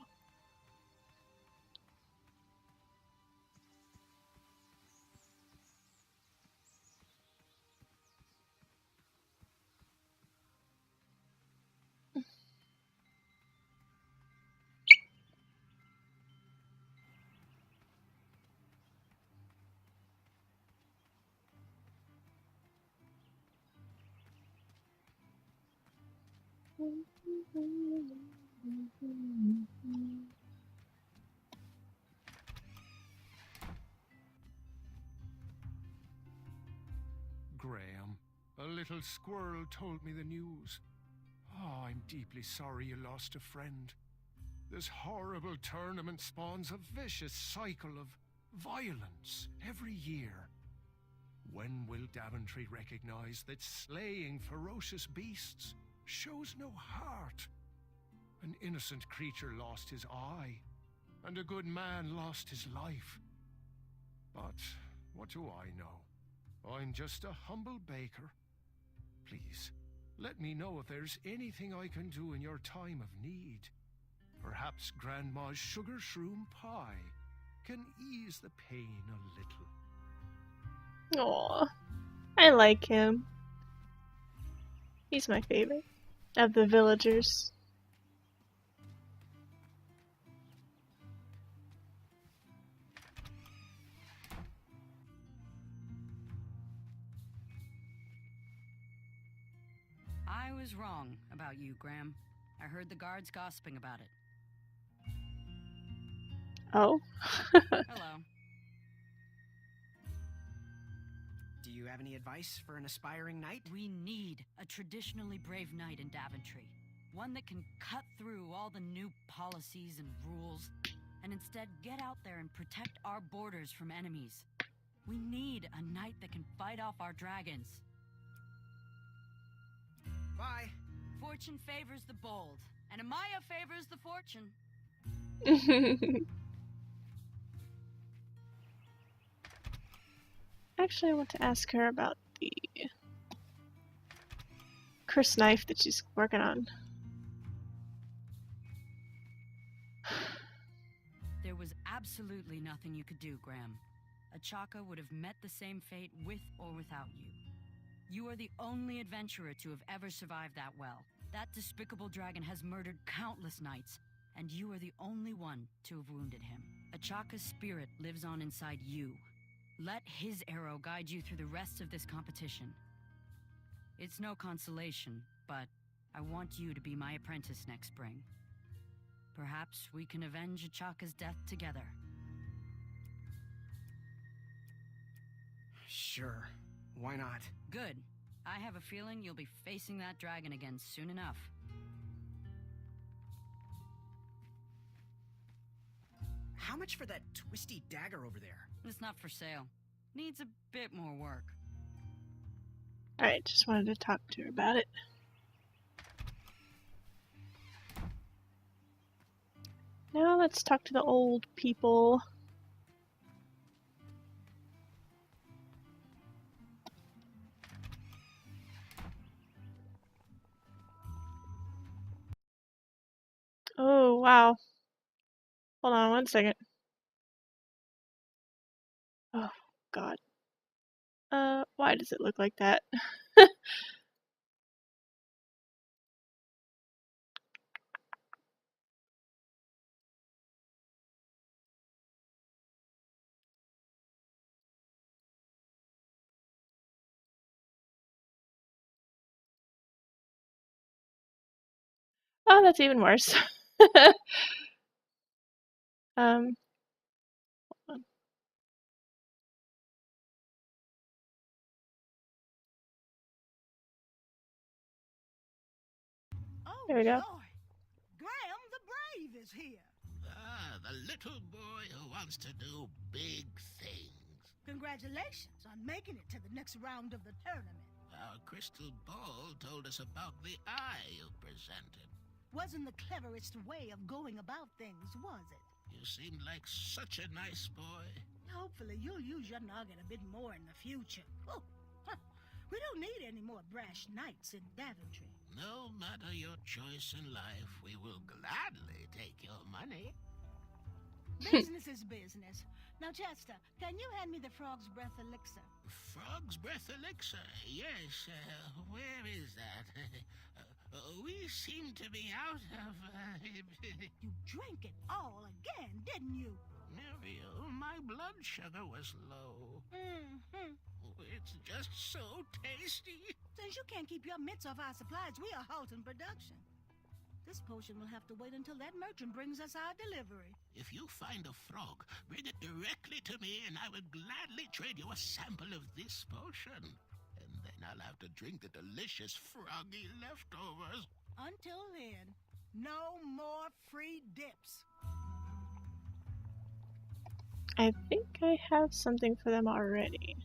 Graham, a little squirrel told me the news. Oh, I'm deeply sorry you lost a friend. This horrible tournament spawns a vicious cycle of violence every year. When will Daventry recognize that slaying ferocious beasts shows no heart? An innocent creature lost his eye, and a good man lost his life. But what do I know? I'm just a humble baker. Please, let me know if there's anything I can do in your time of need. Perhaps Grandma's sugar shroom pie can ease the pain a little. Aw, I like him. He's my favorite of the villagers. I was wrong about you, Graham. I heard the guards gossiping about it. Oh. Hello. Do you have any advice for an aspiring knight? We need a traditionally brave knight in Daventry. One that can cut through all the new policies and rules, and instead get out there and protect our borders from enemies. We need a knight that can fight off our dragons. Bye. Fortune favors the bold, and Amaya favors the fortune. Actually, I want to ask her about the cursed knife that she's working on. There was absolutely nothing you could do, Graham. Achaka would have met the same fate with or without you. You are the only adventurer to have ever survived that well. That despicable dragon has murdered countless knights, and you are the only one to have wounded him. Achaka's spirit lives on inside you. Let his arrow guide you through the rest of this competition. It's no consolation, but I want you to be my apprentice next spring. Perhaps we can avenge Achaka's death together. Sure. Why not? Good. I have a feeling you'll be facing that dragon again soon enough. How much for that twisty dagger over there? It's not for sale. Needs a bit more work. Alright, just wanted to talk to her about it. Now let's talk to the old people. Oh, wow. Hold on one second. Oh, God. Why does it look like that? Oh, that's even worse. Hold on. Oh, There we go. Lord. Graham the Brave is here. Ah, the little boy who wants to do big things. Congratulations on making it to the next round of the tournament. Our crystal ball told us about the eye you presented. Wasn't the cleverest way of going about things, was it? You seemed like such a nice boy. Hopefully you'll use your noggin a bit more in the future. Oh, we don't need any more brash knights in Daventry. No matter your choice in life, we will gladly take your money. Business is business. Now, Chester, can you hand me the Frog's Breath elixir? Frog's Breath elixir? Yes, where is that? We seem to be out of... You drank it all again, didn't you? Muriel, my blood sugar was low. Mm-hmm. It's just so tasty. Since you can't keep your mitts off our supplies, we are halting production. This potion will have to wait until that merchant brings us our delivery. If you find a frog, bring it directly to me and I will gladly trade you a sample of this potion. And then I'll have to drink the delicious froggy leftovers. Until then, no more free dips. I think I have something for them already.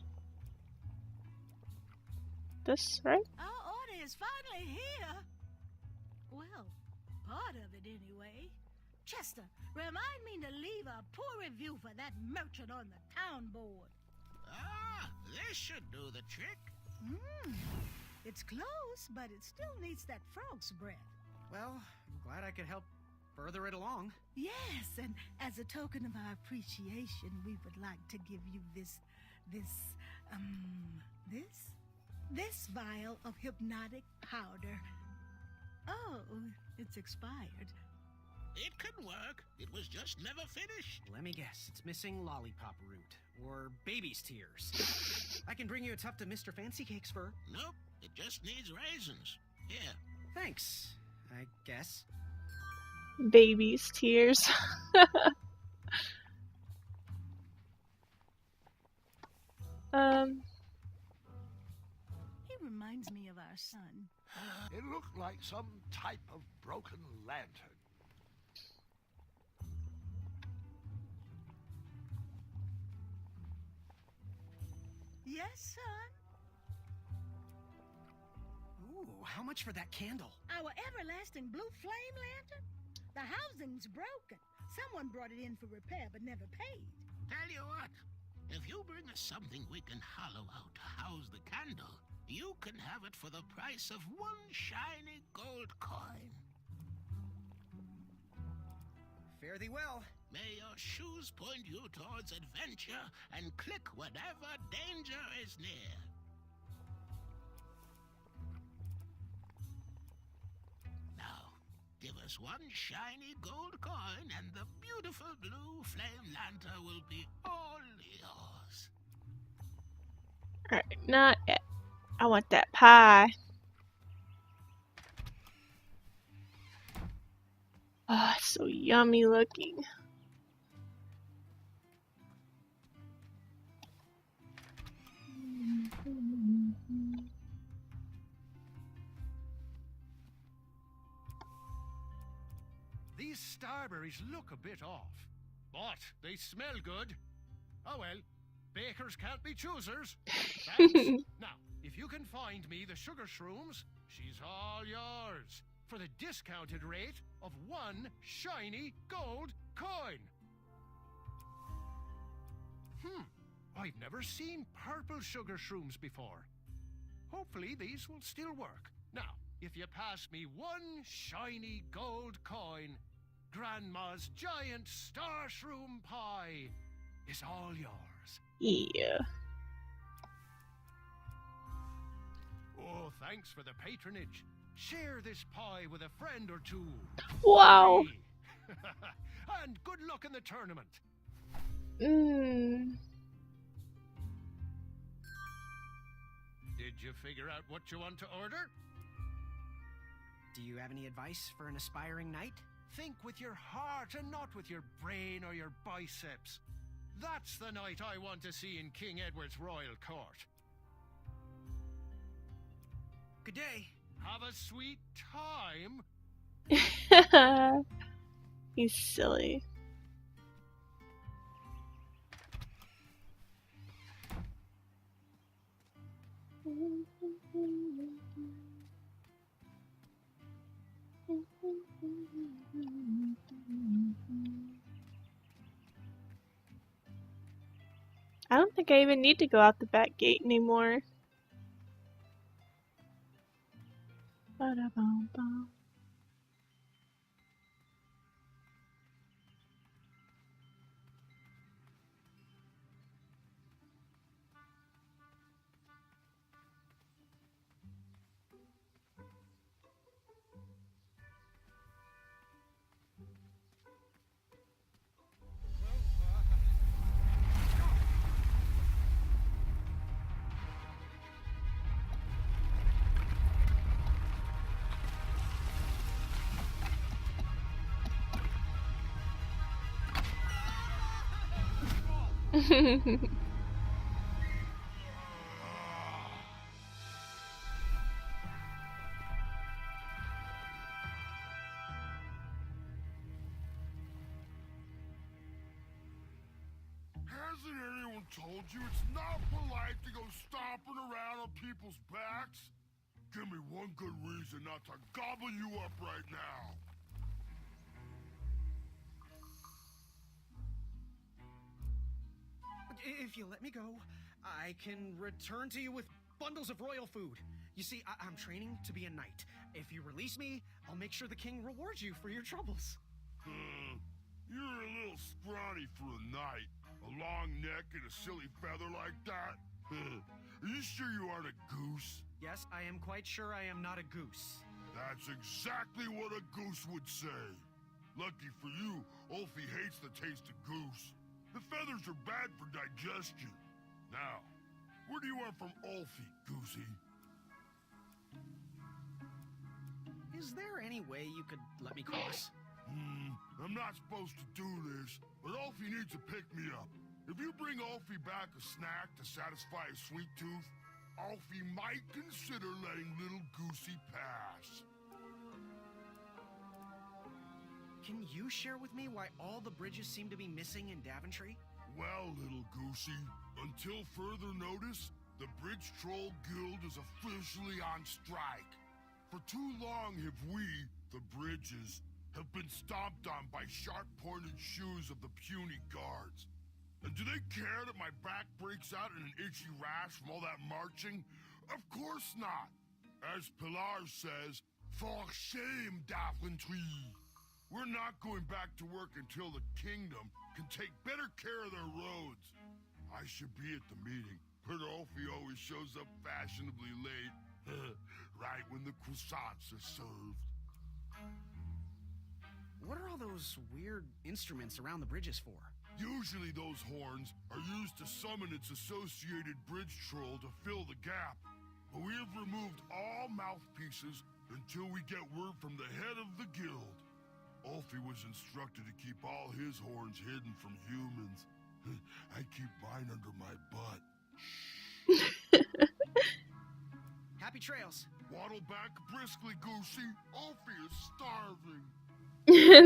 This, right? Our order is finally here. Well, part of it anyway. Chester, remind me to leave a poor review for that merchant on the town board. Ah, this should do the trick. It's close, but it still needs that frog's breath. Well, I'm glad I could help further it along. Yes, and as a token of our appreciation, we would like to give you this vial of hypnotic powder. Oh, it's expired. It can work. It was just never finished. Let me guess, it's missing lollipop root, or baby's tears. I can bring you a tuft of Mr. Fancy Cake's fur. Nope, it just needs raisins. Here. Thanks, I guess. Baby's tears. He reminds me of our son. It looked like some type of broken lantern. Yes, son? Ooh, how much for that candle? Our everlasting blue flame lantern? The housing's broken. Someone brought it in for repair but never paid. Tell you what, if you bring us something we can hollow out to house the candle, you can have it for the price of one shiny gold coin. Fare thee well. May your shoes point you towards adventure and click whenever danger is near. Now, give us one shiny gold coin and the beautiful blue flame lantern will be all yours. Alright, not it. I want that pie. Oh, it's so yummy looking. These starberries look a bit off, but they smell good. Oh well, bakers can't be choosers. Thanks. Now, if you can find me the sugar shrooms, she's all yours for the discounted rate of one shiny gold coin. I've never seen purple sugar shrooms before. Hopefully these will still work. Now, if you pass me one shiny gold coin, Grandma's giant star shroom pie is all yours. Yeah. Oh, thanks for the patronage. Share this pie with a friend or two. Wow. And good luck in the tournament. Did you figure out what you want to order? Do you have any advice for an aspiring knight? Think with your heart and not with your brain or your biceps. That's the knight I want to see in King Edward's royal court. Good day. Have a sweet time. He's silly. I don't think I even need to go out the back gate anymore. Ba-da-bum-bum. Hasn't anyone told you it's not polite to go stomping around on people's backs? Give me one good reason not to gobble you up right now. If you let me go, I can return to you with bundles of royal food. You see, I'm training to be a knight. If you release me, I'll make sure the king rewards you for your troubles. You're a little scrawny for a knight. A long neck and a silly feather like that? Are you sure you aren't a goose? Yes, I am quite sure I am not a goose. That's exactly what a goose would say. Lucky for you, Ulfie hates the taste of goose. The feathers are bad for digestion. Now, what do you want from Ulfie, Goosey? Is there any way you could let me cross? I'm not supposed to do this, but Ulfie needs to pick me up. If you bring Ulfie back a snack to satisfy his sweet tooth, Ulfie might consider letting little Goosey pass. Can you share with me why all the bridges seem to be missing in Daventry? Well, little Goosey, until further notice, the Bridge Troll Guild is officially on strike. For too long have we, the Bridges, have been stomped on by sharp-pointed shoes of the puny guards. And do they care that my back breaks out in an itchy rash from all that marching? Of course not. As Pilar says, for shame, Daventry. We're not going back to work until the kingdom can take better care of their roads. I should be at the meeting, but Ulfie always shows up fashionably late, right when the croissants are served. What are all those weird instruments around the bridges for? Usually those horns are used to summon its associated bridge troll to fill the gap. But we have removed all mouthpieces until we get word from the head of the guild. Ulfie was instructed to keep all his horns hidden from humans. I keep mine under my butt. Happy trails. Waddle back briskly, Goosey. Ulfie is starving.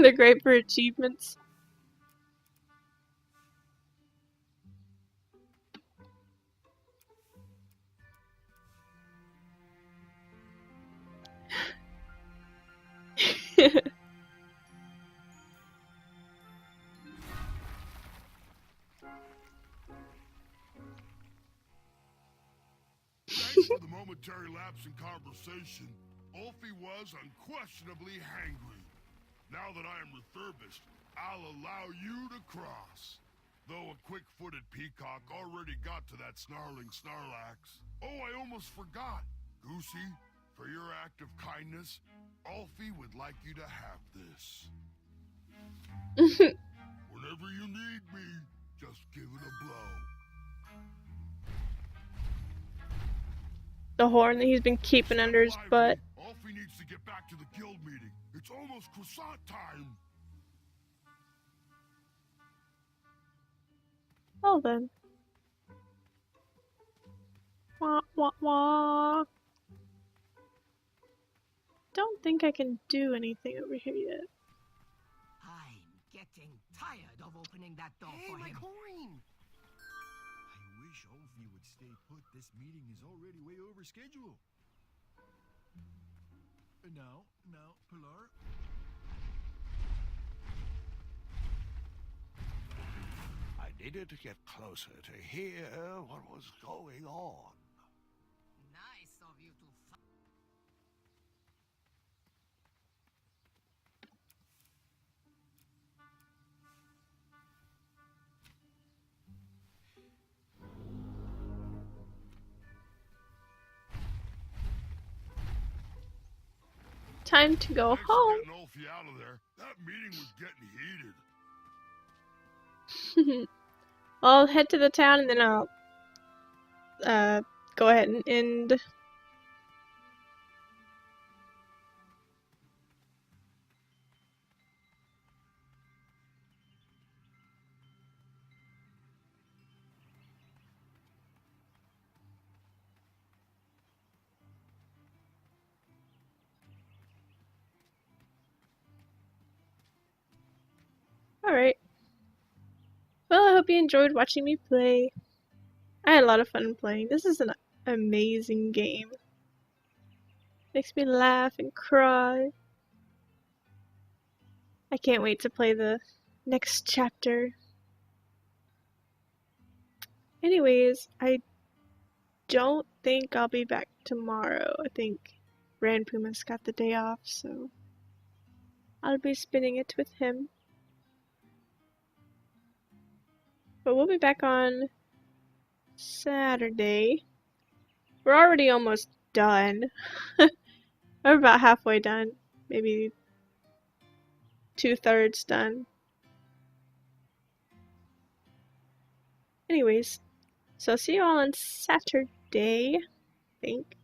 They're great for achievements. Thanks for the momentary lapse in conversation. Ulfie was unquestionably hangry. Now that I am refurbished, I'll allow you to cross. Though a quick-footed peacock already got to that snarling Snarlax. Oh, I almost forgot. Goosey, for your act of kindness, Ulfie would like you to have this. Whenever you need me, just give it a blow. The horn that he's been keeping under his butt. Ulfie needs to get back to the guild meeting. It's almost croissant time. Well then. Wah wah wah. Don't think I can do anything over here yet. I'm getting tired of opening that door for my him. coin! I wish Ulfie would stay put. This meeting is already way over schedule. Now, Pilar. I needed to get closer to hear what was going on. Nice of you to Time to go home. Getting Ulfie out of there. That meeting was getting heated. I'll head to the town and then I'll go ahead and end. Alright. Well, I hope you enjoyed watching me play. I had a lot of fun playing. This is an amazing game. Makes me laugh and cry. I can't wait to play the next chapter. Anyways, I don't think I'll be back tomorrow. I think Rand Puma's got the day off, so I'll be spending it with him. But we'll be back on Saturday. We're already almost done. We're about halfway done. Maybe 2/3 done. Anyways, so I'll see you all on Saturday, I think.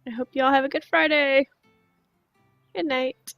I hope you all have a good Friday. Good night.